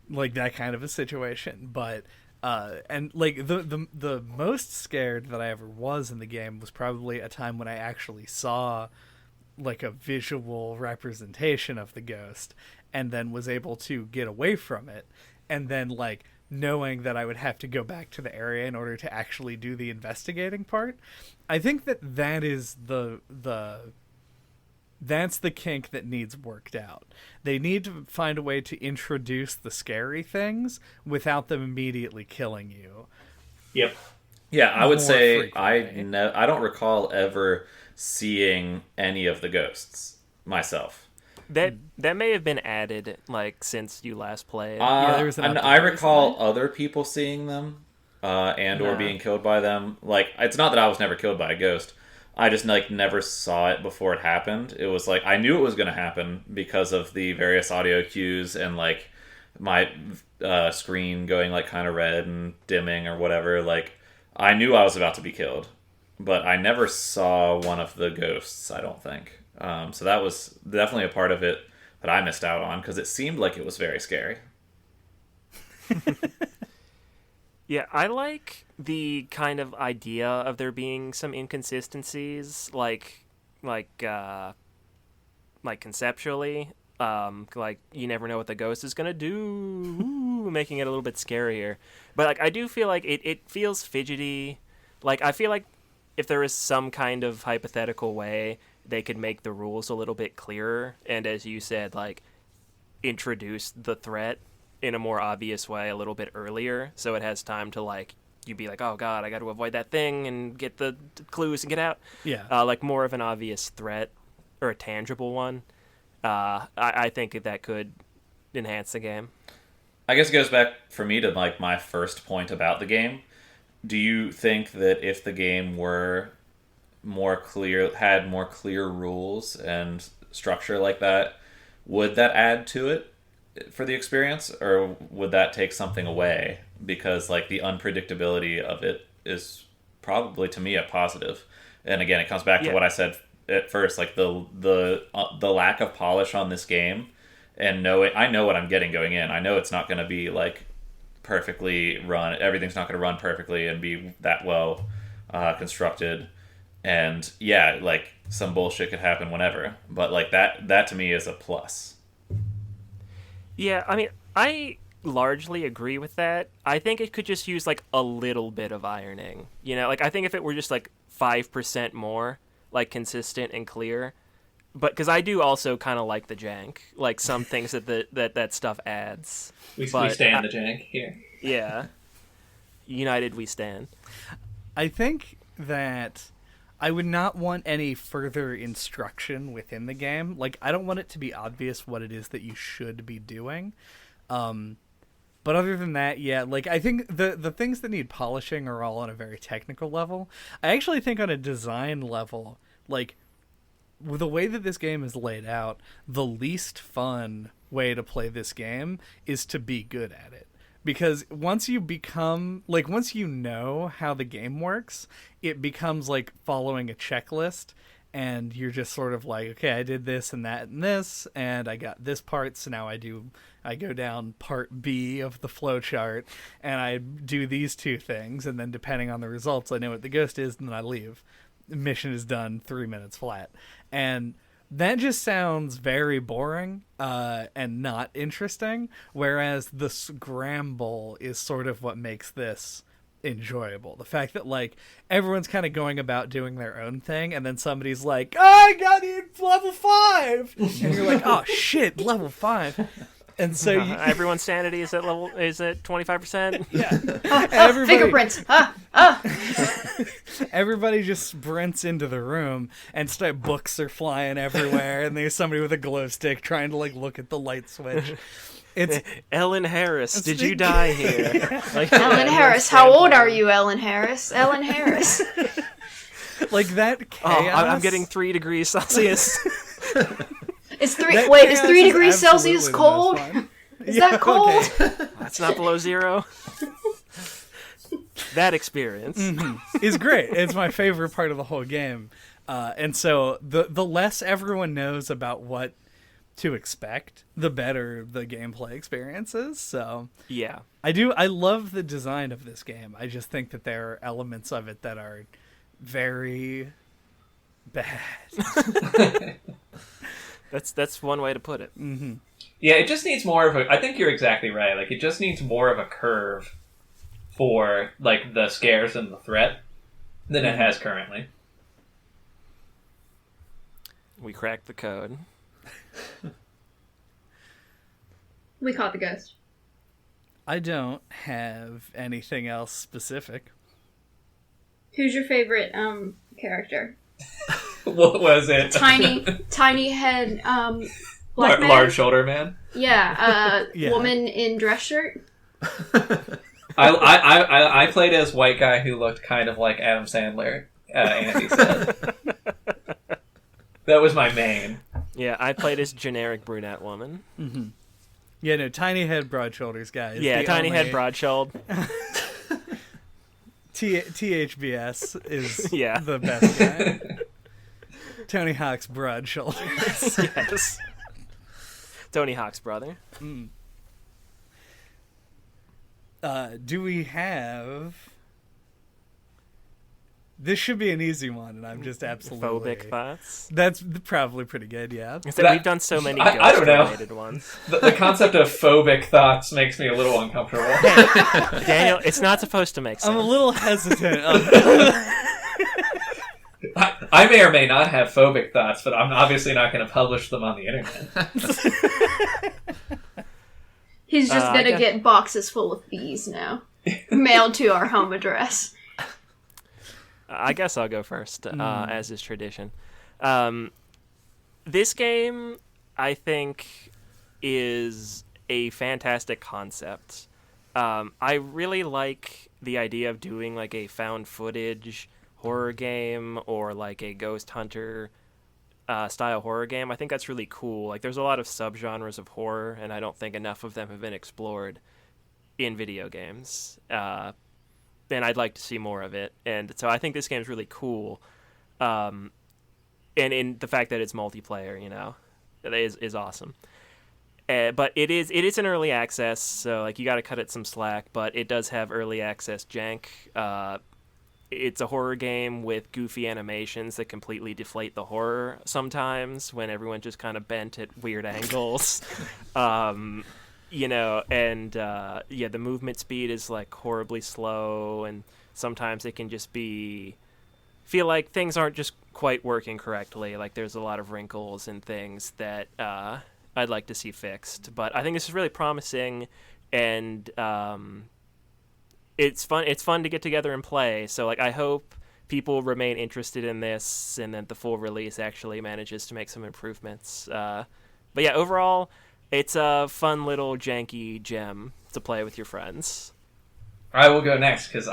like that kind of a situation. But and like the most scared that I ever was in the game was probably a time when I actually saw like a visual representation of the ghost and then was able to get away from it, and then like knowing that I would have to go back to the area in order to actually do the investigating part. I think that is that's the kink that needs worked out. They need to find a way to introduce the scary things without them immediately killing you. Yep. Yeah, I would say frequently. I don't recall ever seeing any of the ghosts myself. That may have been added like since you last played. There was an And update I recall recently. other people seeing them, or No. being killed by them. Like, it's not that I was never killed by a ghost. I just like never saw it before it happened. It was like I knew it was going to happen because of the various audio cues and like my screen going like kind of red and dimming or whatever. Like, I knew I was about to be killed, but I never saw one of the ghosts, I don't think. So that was definitely a part of it that I missed out on, because it seemed like it was very scary. Yeah, I like the kind of idea of there being some inconsistencies, like conceptually. Like you never know what the ghost is gonna do, making it a little bit scarier. But like I do feel like it feels fidgety. Like I feel like if there is some kind of hypothetical way they could make the rules a little bit clearer, and as you said, like introduce the threat in a more obvious way a little bit earlier, so it has time to like you be like, oh god, I got to avoid that thing and get the clues and get out. Yeah. Like more of an obvious threat or a tangible one. I think that could enhance the game. I guess it goes back for me to like my first point about the game. Do you think that if the game were more clear, had more clear rules and structure like that, would that add to it for the experience, or would that take something away? Because like the unpredictability of it is probably to me a positive. And again, it comes back to what I said at first, like the lack of polish on this game, and I know what I'm getting going in. I know it's not going to be like perfectly run. Everything's not going to run perfectly and be that well constructed. And yeah, like some bullshit could happen whenever, but like that to me is a plus. Yeah, I mean, I largely agree with that. I think it could just use like a little bit of ironing. You know, like I think if it were just like 5% more, like consistent and clear. But because I do also kind of like the jank, like some things that stuff adds. We But stand the jank here. Yeah, united we stand. I think that I would not want any further instruction within the game. Like, I don't want it to be obvious what it is that you should be doing. But other than that, yeah, like, I think the things that need polishing are all on a very technical level. I actually think on a design level, like, with the way that this game is laid out, the least fun way to play this game is to be good at it. because once you know how the game works, it becomes like following a checklist, and you're just sort of like, okay, I did this and that and this, and I got this part, so now I go down part B of the flowchart, and I do these two things, and then depending on the results, I know what the ghost is, and then I leave. The mission is done, 3 minutes flat. And that just sounds very boring and not interesting, whereas the scramble is sort of what makes this enjoyable. The fact that like everyone's kind of going about doing their own thing, and then somebody's like, I got you level 5, and you're like, oh shit, level 5. And so everyone's sanity is at 25%. Yeah, fingerprints. Everybody just sprints into the room, and books are flying everywhere, and there's somebody with a glow stick trying to like look at the light switch. It's Ellen Harris. Did you die here? Like, Ellen Harris. How old are you, Ellen Harris? Ellen Harris. Like that chaos. I'm getting 3 degrees Celsius. Is 3 degrees Celsius cold? Is that cold? Okay. That's not below 0. That experience is great. It's my favorite part of the whole game. And so the less everyone knows about what to expect, the better the gameplay experience is. So yeah, I love the design of this game. I just think that there are elements of it that are very bad. That's one way to put it. Mm-hmm. Yeah, it just needs more of a... I think you're exactly right. Like, it just needs more of a curve for, like, the scares and the threat than it has currently. We cracked the code. We caught the ghost. I don't have anything else specific. Who's your favorite character? What was it? Tiny head, black man? Large shoulder man? Yeah, woman in dress shirt. I played as white guy who looked kind of like Adam Sandler, Andy said. That was my main. Yeah, I played as generic brunette woman. Mm-hmm. Yeah, no, tiny head, broad shoulders guy. Yeah, tiny head, broad shouldered. THBS is the best guy. Tony Hawk's broad shoulders. Yes. Tony Hawk's brother. Mm. Do we have... This should be an easy one, and I'm just absolutely... Phobic thoughts? That's probably pretty good, yeah. We've done so many ghost-related ones. The concept of phobic thoughts makes me a little uncomfortable. Daniel, it's not supposed to make sense. I'm a little hesitant. I may or may not have phobic thoughts, but I'm obviously not going to publish them on the internet. He's just going to get boxes full of bees now. Mailed to our home address. I guess I'll go first, as is tradition. This game, I think, is a fantastic concept. I really like the idea of doing like a found footage horror game or like a ghost hunter style horror game. I think that's really cool. Like, there's a lot of subgenres of horror, and I don't think enough of them have been explored in video games. And I'd like to see more of it. And so I think this game is really cool. And in the fact that it's multiplayer, you know, is awesome. But it is an early access, so like you got to cut it some slack. But it does have early access jank. It's a horror game with goofy animations that completely deflate the horror sometimes when everyone just kind of bent at weird angles. You know, and the movement speed is like horribly slow, and sometimes it can just feel like things aren't just quite working correctly. Like there's a lot of wrinkles and things that I'd like to see fixed. But I think this is really promising, and it's fun. It's fun to get together and play. So like I hope people remain interested in this, and that the full release actually manages to make some improvements. But yeah, overall, it's a fun little janky gem to play with your friends. I will go next because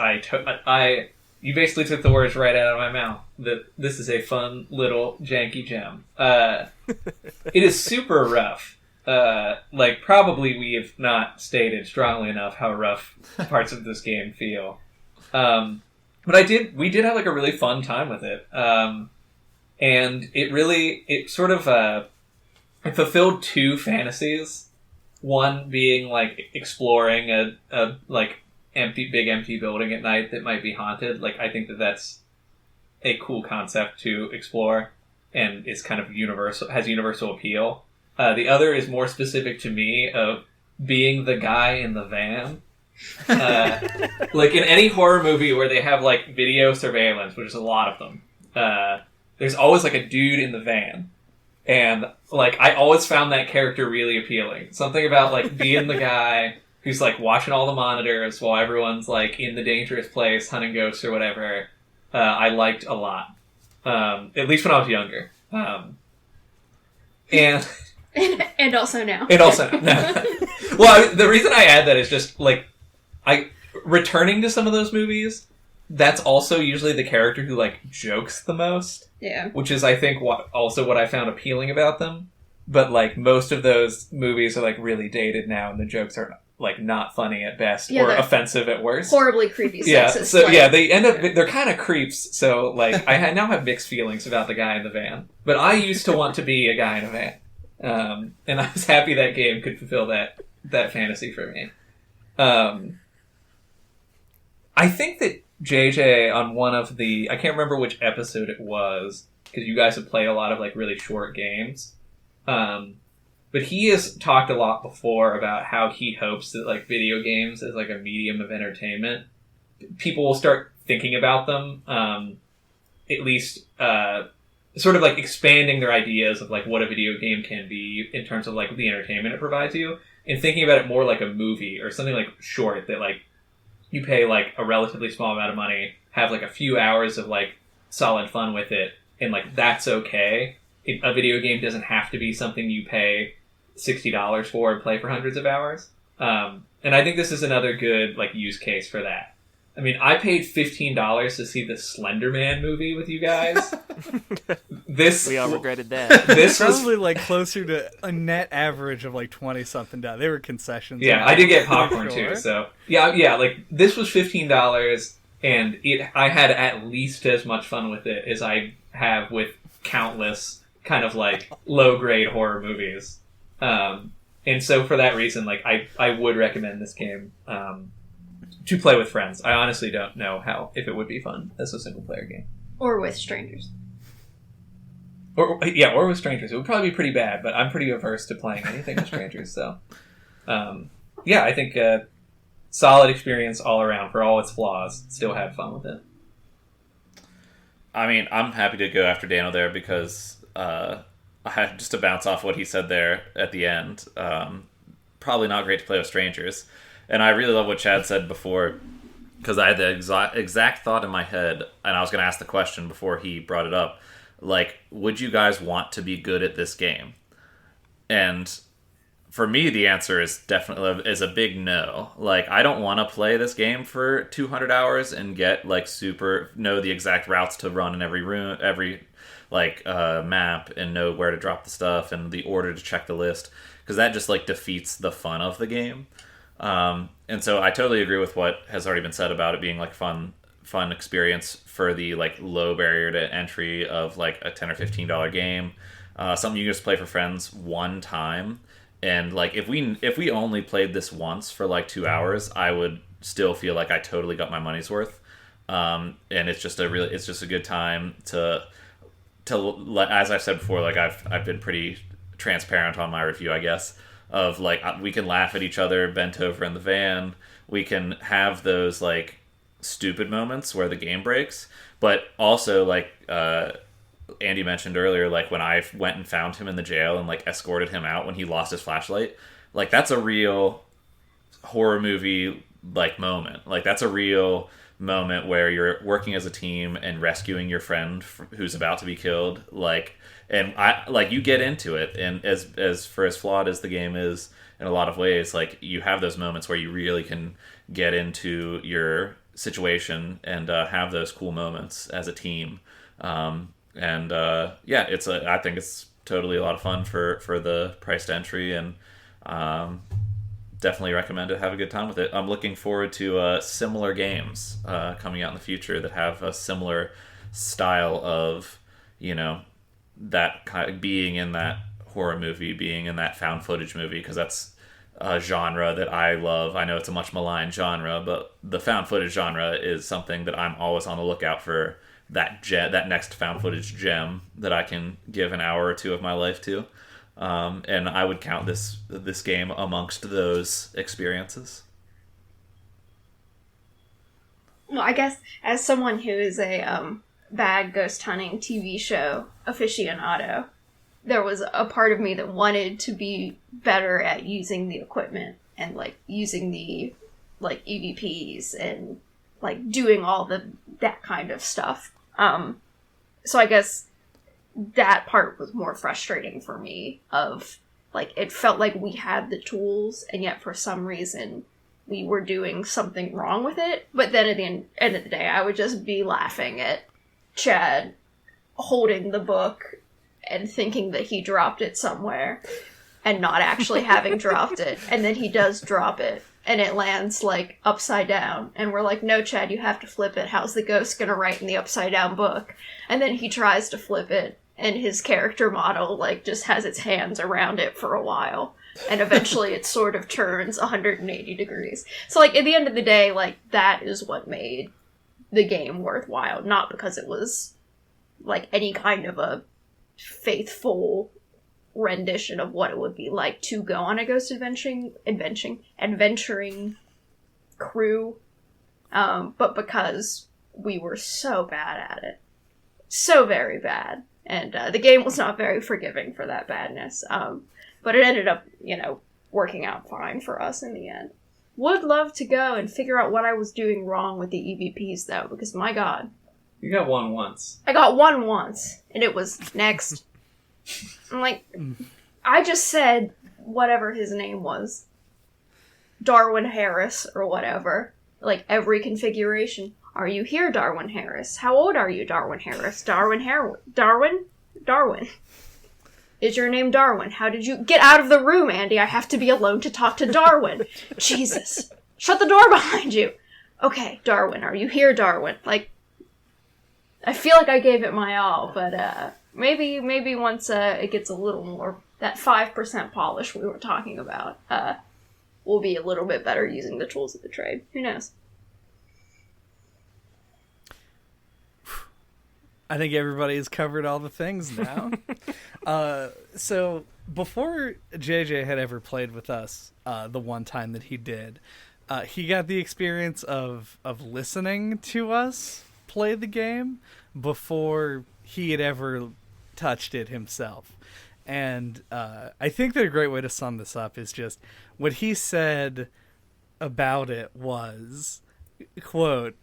you basically took the words right out of my mouth. That this is a fun little janky gem. It is super rough. like probably we have not stated strongly enough how rough parts of this game feel. But we did have like a really fun time with it. And it sort of it fulfilled two fantasies. One being like exploring a like big empty building at night that might be haunted. Like I think that's a cool concept to explore and is kind of has universal appeal. The other is more specific to me of being the guy in the van. Like in any horror movie where they have like video surveillance, which is a lot of them, there's always like a dude in the van. And like I always found that character really appealing. Something about like being the guy who's like watching all the monitors while everyone's like in the dangerous place hunting ghosts or whatever. I liked a lot. At least when I was younger. And and also now. And also now. Well, the reason I add that is just like returning to some of those movies, that's also usually the character who like jokes the most. Yeah. Which is I think what I found appealing about them. But like most of those movies are like really dated now and the jokes are like not funny at best or offensive at worst. Horribly creepy sexist. Yeah, so like, yeah, they end up they're kind of creeps. So like I now have mixed feelings about the guy in the van. But I used to want to be a guy in a van. And I was happy that game could fulfill that fantasy for me. I think that JJ on one of I can't remember which episode it was, because you guys have played a lot of like really short games. But he has talked a lot before about how he hopes that like video games as like a medium of entertainment, people will start thinking about them, at least sort of like expanding their ideas of like what a video game can be in terms of like the entertainment it provides you, and thinking about it more like a movie or something like short that like you pay like a relatively small amount of money, have like a few hours of like solid fun with it, and like that's okay. A video game doesn't have to be something you pay $60 for and play for hundreds of hours. And I think this is another good like use case for that. I mean, I paid $15 to see the Slender Man movie with you guys. We all regretted that. This was probably like closer to a net average of like 20-something dollars. They were concessions. Yeah, I did get popcorn too. So yeah, like this was $15, and I had at least as much fun with it as I have with countless kind of like low grade horror movies. And so for that reason, like I would recommend this game to play with friends. I honestly don't know if it would be fun as a single player game. Or with strangers. Or with strangers. It would probably be pretty bad, but I'm pretty averse to playing anything with strangers, so I think solid experience all around for all its flaws. Still had fun with it. I mean, I'm happy to go after Daniel there because I had just to bounce off what he said there at the end. Probably not great to play with strangers. And I really love what Chad said before, because I had the exact thought in my head, and I was going to ask the question before he brought it up. Like, would you guys want to be good at this game? And for me, the answer is definitely a big no. Like, I don't want to play this game for 200 hours and get, like, know the exact routes to run in every room, map, and know where to drop the stuff and the order to check the list, because that just, like, defeats the fun of the game. And so I totally agree with what has already been said about it being like fun experience for the like low barrier to entry of like a $10 or $15 game, something you can just play for friends one time. And like if we only played this once for like 2 hours, I would still feel like I totally got my money's worth. And it's just a good time to as I've said before, like I've been pretty transparent on my review, I guess. Of like we can laugh at each other bent over in the van, we can have those like stupid moments where the game breaks, but also like Andy mentioned earlier, like when I went and found him in the jail and like escorted him out when he lost his flashlight, like that's a real horror movie like moment. Like that's a real moment where you're working as a team and rescuing your friend who's about to be killed, and I like you get into it, and as flawed as the game is in a lot of ways, like you have those moments where you really can get into your situation and have those cool moments as a team. I think it's totally a lot of fun for the priced entry, and definitely recommend it. Have a good time with it. I'm looking forward to similar games coming out in the future that have a similar style of, that kind of being in that horror movie, being in that found footage movie, because that's a genre that I love. I know it's a much maligned genre, but the found footage genre is something that I'm always on the lookout for, that next found footage gem that I can give an hour or two of my life to. And I would count this game amongst those experiences. Well, I guess as someone who is a bad ghost hunting TV show aficionado, there was a part of me that wanted to be better at using the equipment and using the EVPs and doing all that kind of stuff. So I guess that part was more frustrating for me, of it felt like we had the tools and yet for some reason we were doing something wrong with it. But then at the end of the day, I would just be laughing at Chad holding the book and thinking that he dropped it somewhere and not actually having dropped it. And then he does drop it and it lands upside down. And we're like, no, Chad, you have to flip it. How's the ghost gonna write in the upside down book? And then he tries to flip it and his character model just has its hands around it for a while. And eventually it sort of turns 180 degrees. So at the end of the day, that is what made the game worthwhile. Not because it was any kind of a faithful rendition of what it would be like to go on a ghost adventuring crew, but because we were so bad at it, so very bad, and the game was not very forgiving for that badness, but it ended up working out fine for us in the end. Would love to go and figure out what I was doing wrong with the EVPs though, because my god, You got one once. I got one once, and it was next. I'm I just said whatever his name was. Darwin Harris, or whatever. Every configuration. Are you here, Darwin Harris? How old are you, Darwin Harris? Darwin. Is your name Darwin? How did you... Get out of the room, Andy. I have to be alone to talk to Darwin. Jesus. Shut the door behind you. Okay, Darwin. Are you here, Darwin? I feel like I gave it my all, but maybe once it gets a little more, that 5% polish we were talking about, we'll be a little bit better using the tools of the trade. Who knows? I think everybody's covered all the things now. So before JJ had ever played with us, the one time that he did, he got the experience of listening to us play the game before he had ever touched it himself. And I think that a great way to sum this up is just what he said about it was, quote,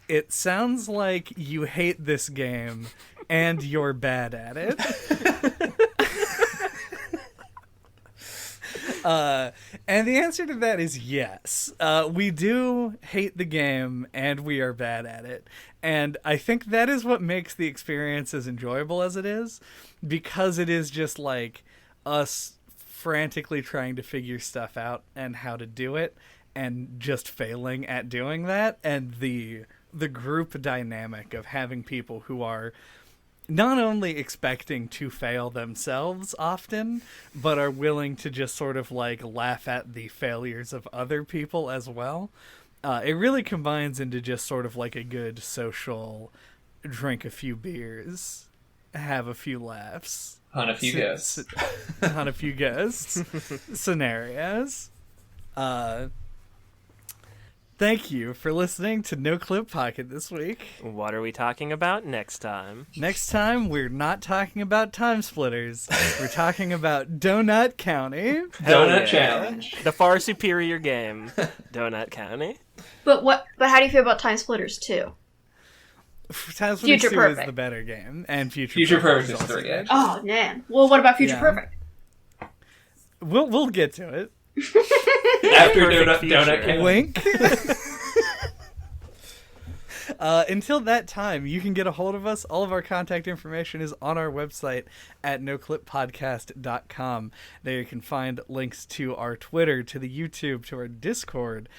"It sounds like you hate this game and you're bad at it." And the answer to that is yes. We do hate the game and we are bad at it. And I think that is what makes the experience as enjoyable as it is, because it is just us frantically trying to figure stuff out and how to do it and just failing at doing that. And the group dynamic of having people who are not only expecting to fail themselves often, but are willing to just sort of laugh at the failures of other people as well. It really combines into just sort of a good social drink a few beers, have a few laughs, On a few ghosts. on a few ghosts scenarios. Thank you for listening to NOCLIP Pocket this week. What are we talking about next time? Next time, we're not talking about time splitters. We're talking about Donut County. Donut Challenge. The far superior game, Donut County. But how do you feel about Time Splitters 2? Time Splitters Future 2 Perfect is the better game, and Future Perfect is also 3, good. actually. Oh, man. Well, what about Future Yeah. Perfect? We'll get to it. After Perfect Donut future. County. Wink. Until that time, you can get a hold of us. All of our contact information is on our website at noclippodcast.com. There you can find links to our Twitter, to the YouTube, to our Discord.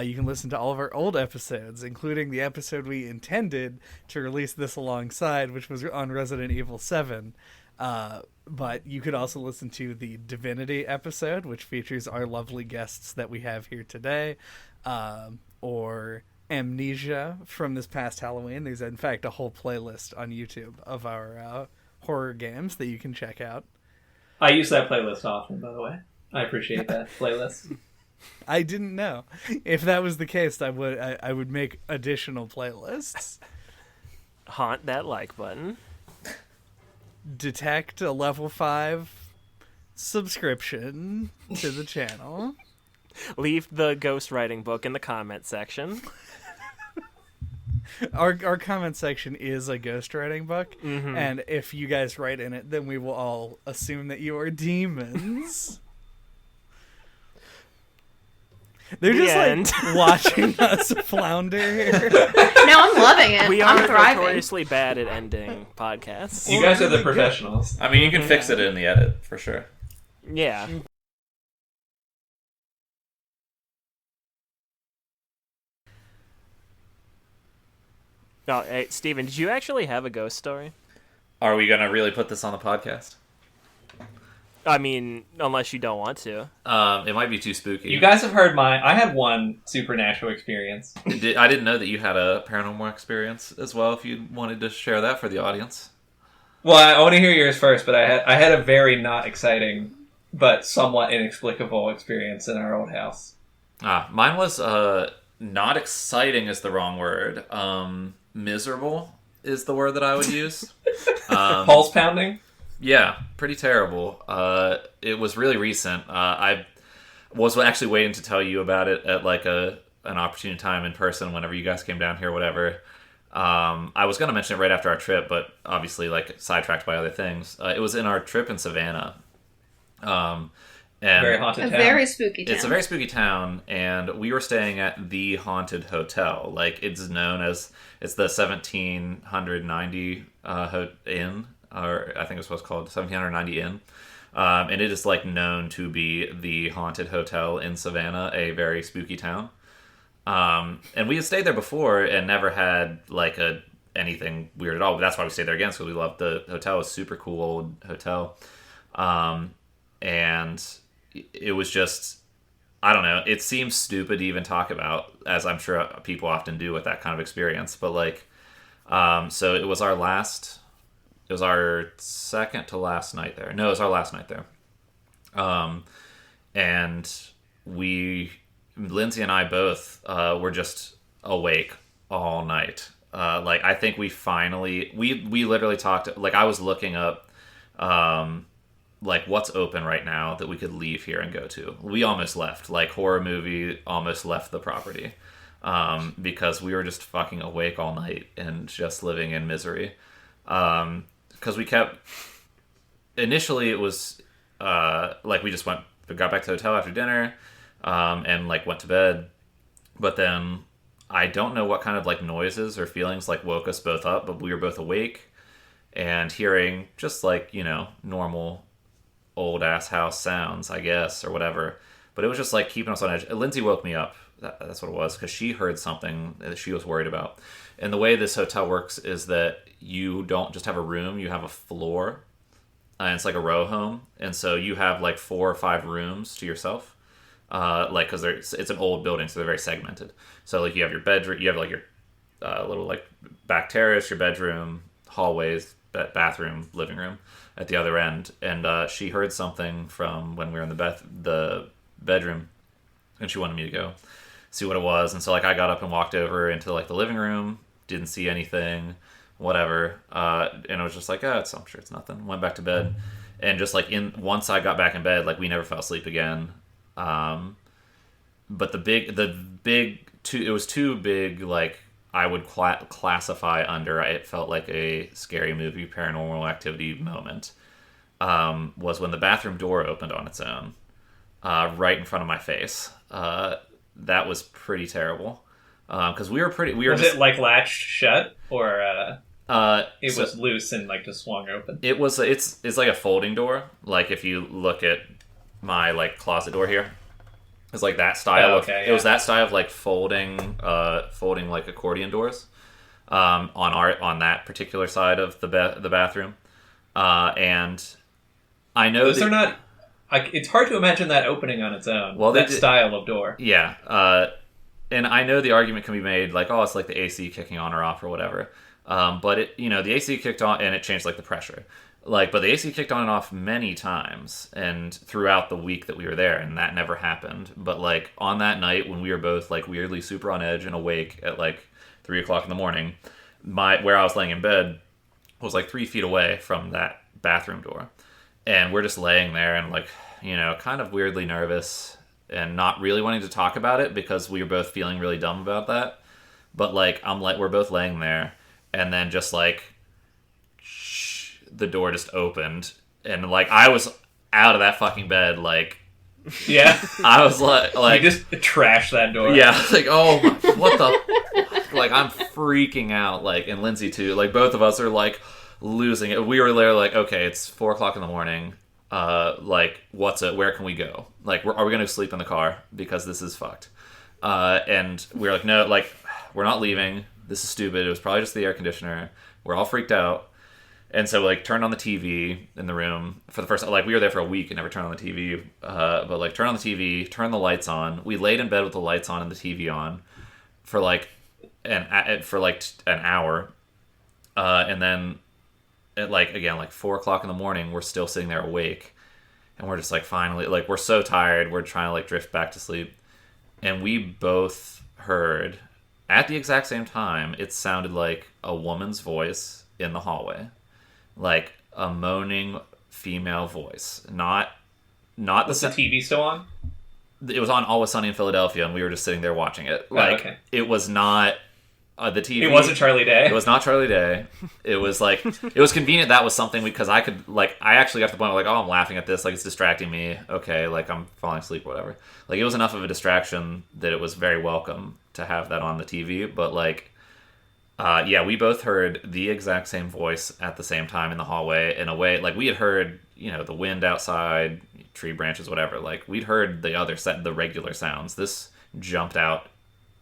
You can listen to all of our old episodes, including the episode we intended to release this alongside, which was on Resident Evil 7. But you could also listen to the Divinity episode, which features our lovely guests that we have here today, or Amnesia from this past Halloween. There's, in fact, a whole playlist on YouTube of our horror games that you can check out. I use that playlist often, by the way. I appreciate that playlist. I didn't know. If that was the case, I would make additional playlists. Haunt that like button. Detect a level 5 subscription to the channel. Leave the ghostwriting book in the comment section. Our comment section is a ghostwriting book, and if you guys write in it, then we will all assume that you are demons. They're The just end. like watching us flounder here. No, I'm loving it. We I'm are thriving. notoriously bad at ending podcasts. You guys are the professionals. I mean, you can fix it in the edit for sure. Yeah. Oh, hey, Steven, did you actually have a ghost story? Are we gonna really put this on the podcast? I mean, unless you don't want to. It might be too spooky. You guys have heard mine. I had one supernatural experience. I didn't know that you had a paranormal experience as well. If you wanted to share that for the audience. Well, I want to hear yours first, but I had a very not exciting but somewhat inexplicable experience in our old house. Mine was not exciting is the wrong word. Miserable is the word that I would use. Pulse pounding? Yeah, pretty terrible. It was really recent. I was actually waiting to tell you about it at like an opportune time in person whenever you guys came down here, whatever. I was going to mention it right after our trip, but obviously like sidetracked by other things. It was in our trip in Savannah. And Very haunted A town. very spooky town. it's a very spooky town, and we were staying at the Haunted Hotel. Like, it's known as, it's the 1790 Inn, or I think it's what's called 1790 Inn. And it is, like, known to be the haunted hotel in Savannah, a very spooky town. And we had stayed there before and never had, like, anything weird at all. But that's why we stayed there again, because we loved the hotel. It was a super cool old hotel. And it was just, I don't know, it seems stupid to even talk about, as I'm sure people often do with that kind of experience. But, like, so it was our second to last night there. No, it was our last night there. And Lindsay and I both were just awake all night. Like, I think we finally, we literally talked, like, I was looking up, like, what's open right now that we could leave here and go to. We almost left. Like, horror movie almost left the property. Because we were just fucking awake all night and just living in misery. Because we kept... Initially, it was, like, we got back to the hotel after dinner, and, like, went to bed. But then, I don't know what kind of, like, noises or feelings, like, woke us both up, but we were both awake and hearing just, like, you know, normal old-ass house sounds, I guess, or whatever. But it was just, like, keeping us on edge. Lindsay woke me up. That's what it was, because she heard something that she was worried about. And the way this hotel works is that you don't just have a room, you have a floor. And it's like a row home. And so you have, like, 4 or 5 rooms to yourself. Like, because it's an old building, so they're very segmented. So, like, you have your bedroom, you have, like, your little, like, back terrace, your bedroom, hallways, bathroom, living room at the other end. And she heard something from when we were in the bedroom, and she wanted me to go see what it was. And so, like, I got up and walked over into, like, the living room, didn't see anything, whatever, and it was just like, I'm sure it's nothing. Went back to bed, and just, like, once I got back in bed, like, we never fell asleep again. But it was too big, like, I would classify under, it felt like a scary movie, Paranormal Activity moment, was when the bathroom door opened on its own, right in front of my face. That was pretty terrible. because we were Was just, it like latched shut, or it so was loose and like just swung open? it's like a folding door. Like if you look at my like closet door here, it's like that style. It was that style of like folding like accordion doors. On that particular side of the bathroom, and I know those are not. It's hard to imagine that opening on its own. Well, that style of door. Yeah, and I know the argument can be made like, oh, it's like the AC kicking on or off or whatever. But it, the AC kicked on and it changed like the pressure. Like, but the AC kicked on and off many times and throughout the week that we were there, and that never happened. But like on that night when we were both like weirdly super on edge and awake at like 3 o'clock in the morning, where I was laying in bed was like 3 feet away from that bathroom door, and we're just laying there and like kind of weirdly nervous and not really wanting to talk about it because we were both feeling really dumb about that. But like we're both laying there, and then just like the door just opened, and like I was out of that fucking bed, like yeah, I was like you just trashed that door. Yeah, like oh my, what the like I'm freaking out, like, and Lindsay too, like both of us are like losing it. We were there like, okay, it's 4 o'clock in the morning, like where can we go, like are we gonna sleep in the car because this is fucked, and we were like, no, like we're not leaving, this is stupid, it was probably just the air conditioner, we're all freaked out. And so, like, turned on the TV in the room for the first... Like, we were there for a week and never turned on the TV. But, like, turn on the TV, turn the lights on. We laid in bed with the lights on and the TV on for, like, an hour. And then, at, like, again, like, 4 o'clock in the morning, we're still sitting there awake. And we're just, like, finally... Like, we're so tired. We're trying to, like, drift back to sleep. And we both heard, at the exact same time, it sounded like a woman's voice in the hallway. Like a moaning female voice, not Was the TV still on? It was on Always Sunny in Philadelphia, and we were just sitting there watching it. Like okay. It was not the TV. It wasn't Charlie Day. It was not Charlie Day. It was like it was convenient that was something because I could like I actually got to the point where like, oh, I'm laughing at this, like it's distracting me. Okay, like I'm falling asleep or whatever. Like it was enough of a distraction that it was very welcome to have that on the TV, but like. Yeah, we both heard the exact same voice at the same time in the hallway. In a way, like we had heard, the wind outside, tree branches, whatever. Like we'd heard the regular sounds. This jumped out,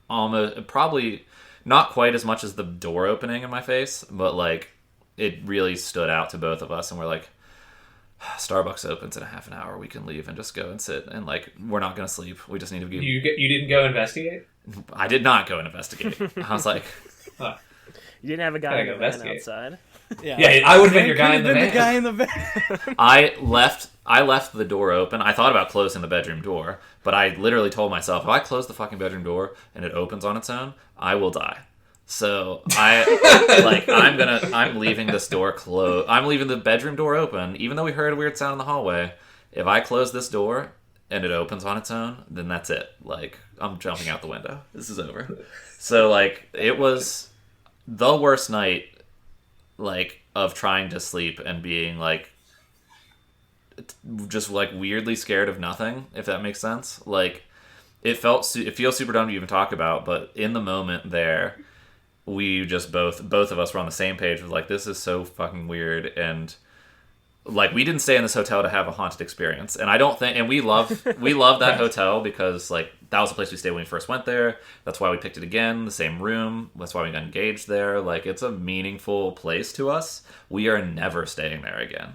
almost probably not quite as much as the door opening in my face, but like it really stood out to both of us. And we're like, Starbucks opens in a half an hour. We can leave and just go and sit. And like we're not gonna sleep. We just need to go. You didn't go investigate? I did not go investigate. I was like. Huh. You didn't have a guy in the van outside. Yeah, I would have been your guy in the van. The guy in the van. I left the door open. I thought about closing the bedroom door, but I literally told myself, if I close the fucking bedroom door and it opens on its own, I will die. So I'm leaving this door closed. I'm leaving the bedroom door open, even though we heard a weird sound in the hallway. If I close this door and it opens on its own, then that's it. Like I'm jumping out the window. This is over. So like it was the worst night, like, of trying to sleep and being, like, just, like, weirdly scared of nothing, if that makes sense. Like, it feels super dumb to even talk about, but in the moment there, we just both of us were on the same page with, like, this is so fucking weird, and... Like, we didn't stay in this hotel to have a haunted experience. And I don't think... And we love that hotel because, like, that was the place we stayed when we first went there. That's why we picked it again. The same room. That's why we got engaged there. Like, it's a meaningful place to us. We are never staying there again.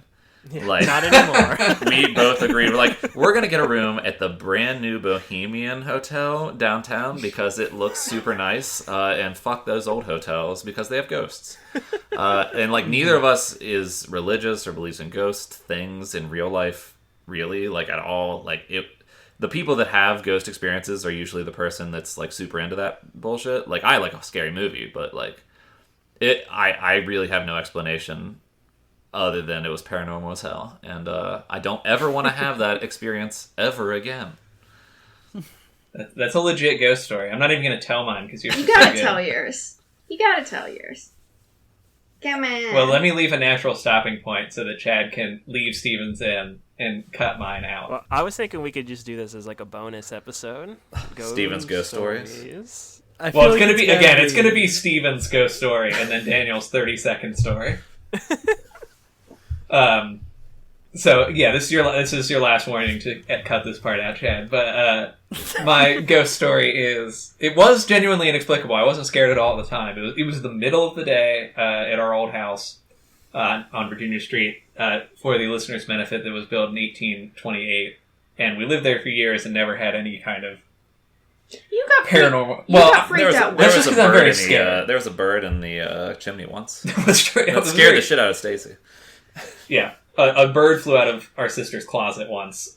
Yeah, like, not anymore. We both agreed. We're like, we're going to get a room at the brand new Bohemian Hotel downtown because it looks super nice. And fuck those old hotels because they have ghosts. And like neither of us is religious or believes in ghost things in real life, really, like at all. Like the people that have ghost experiences are usually the person that's like super into that bullshit. Like I like a scary movie, but like I really have no explanation other than it was paranormal as hell, and I don't ever want to have that experience ever again. That's a legit ghost story. I'm not even going to tell mine because you gotta tell yours. You gotta tell yours. Come on. Well, let me leave a natural stopping point so that Chad can leave Steven's in and cut mine out. Well, I was thinking we could just do this as like a bonus episode. Steven's ghost stories. I Well, feel it's like gonna be again. It's gonna be Steven's ghost story and then Daniel's 30-second story. So yeah, this is your last warning to cut this part out, Chad. But my ghost story it was genuinely inexplicable. I wasn't scared at all at the time. It was the middle of the day at our old house on Virginia Street. For the listeners' benefit, that was built in 1828, and we lived there for years and never had any kind of You got paranormal. You got freaked out. That's just because I'm very scared. There was a bird in the chimney once. That was true. That scared the shit out of Stacy. Yeah. A bird flew out of our sister's closet once,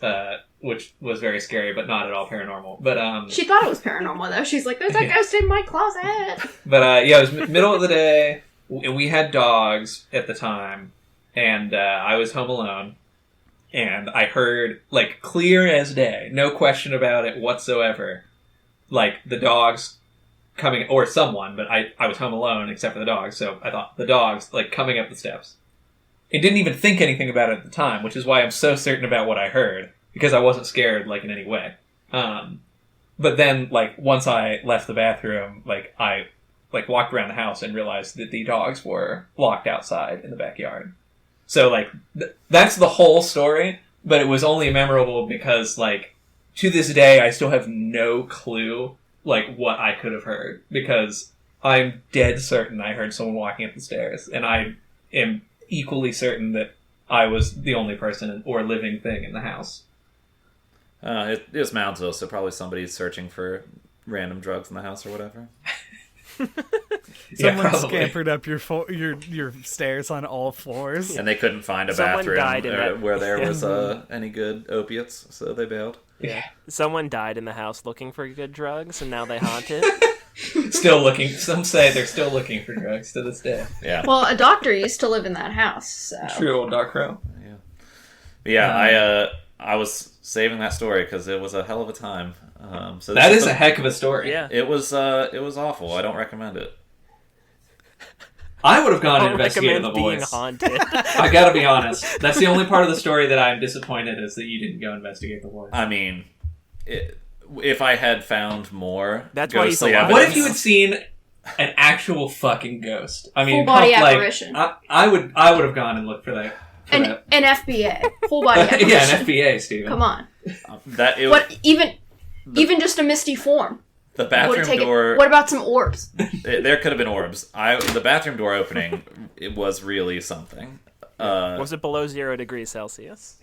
which was very scary, but not at all paranormal. But she thought it was paranormal, though. She's like, there's a ghost in my closet. But yeah, it was middle of the day, and we had dogs at the time, and I was home alone, and I heard, like, clear as day, no question about it whatsoever, like, the dogs coming, or someone, but I was home alone except for the dogs, so I thought the dogs, like, coming up the steps. I didn't even think anything about it at the time, which is why I'm so certain about what I heard, because I wasn't scared, like, in any way. But then, like, once I left the bathroom, like, I, like, walked around the house and realized that the dogs were locked outside in the backyard. So, like, that's the whole story, but it was only memorable because, like, to this day, I still have no clue, like, what I could have heard, because I'm dead certain I heard someone walking up the stairs, and I am equally certain that I was the only person or living thing in the house. It was Moundsville, so probably somebody's searching for random drugs in the house or whatever. Someone scampered up your stairs on all floors, and they couldn't find a Someone died bathroom in where there was any good opiates, so they bailed. Yeah. Someone died in the house looking for good drugs, and now they haunt it. Still looking. Some say they're still looking for drugs to this day. Yeah. Well, a doctor used to live in that house. So. True old Dark Crow. Yeah. But yeah, I was saving that story because it was a hell of a time. So that is a heck of a story. Yeah. It was awful. I don't recommend it. I would have gone I and investigated the being voice. haunted. I gotta be honest. That's the only part of the story that I'm disappointed is that you didn't go investigate the voice. I mean, if I had found more, that's why he's alive. evidence, what if you had seen an actual fucking ghost? I mean, full body like, apparition. I would have gone and looked for that. An FBA, full body apparition. Yeah, an FBA, Steven. Come on. Even just a misty form. The bathroom door. What about some orbs? There could have been orbs. The bathroom door opening, it was really something. Was it below 0 degrees Celsius?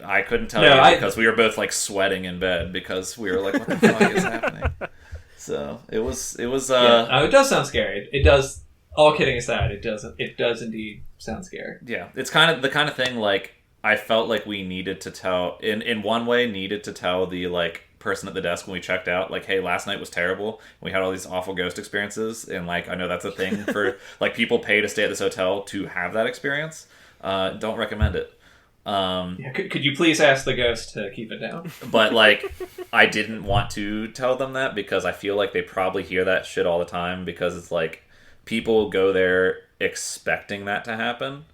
I couldn't tell you because we were both like sweating in bed because we were like, "What the fuck is happening?" So it was. Yeah, it does sound scary. It does. All kidding aside, it does indeed sound scary. Yeah, it's kind of the kind of thing like I felt like we needed to tell in one way needed to tell the like person at the desk when we checked out, like, hey, last night was terrible. We had all these awful ghost experiences, and like I know that's a thing for like people pay to stay at this hotel to have that experience. Don't recommend it. Yeah, could you please ask the ghost to keep it down? But like I didn't want to tell them that because I feel like they probably hear that shit all the time because it's like people go there expecting that to happen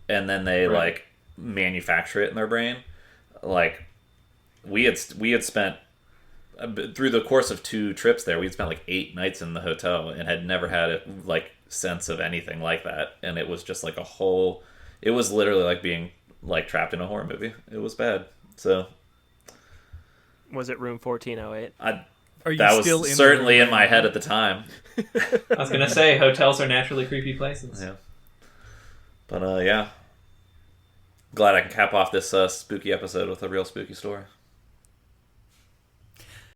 and then they like manufacture it in their brain. Like we had spent through the course of 2 trips there, we'd spent like 8 nights in the hotel and had never had a like sense of anything like that. And it was just like it was literally like being like trapped in a horror movie. It was bad. So was it room 1408? That was certainly in my head at the time. I was gonna say hotels are naturally creepy places. Yeah. But yeah. Glad I can cap off this spooky episode with a real spooky story.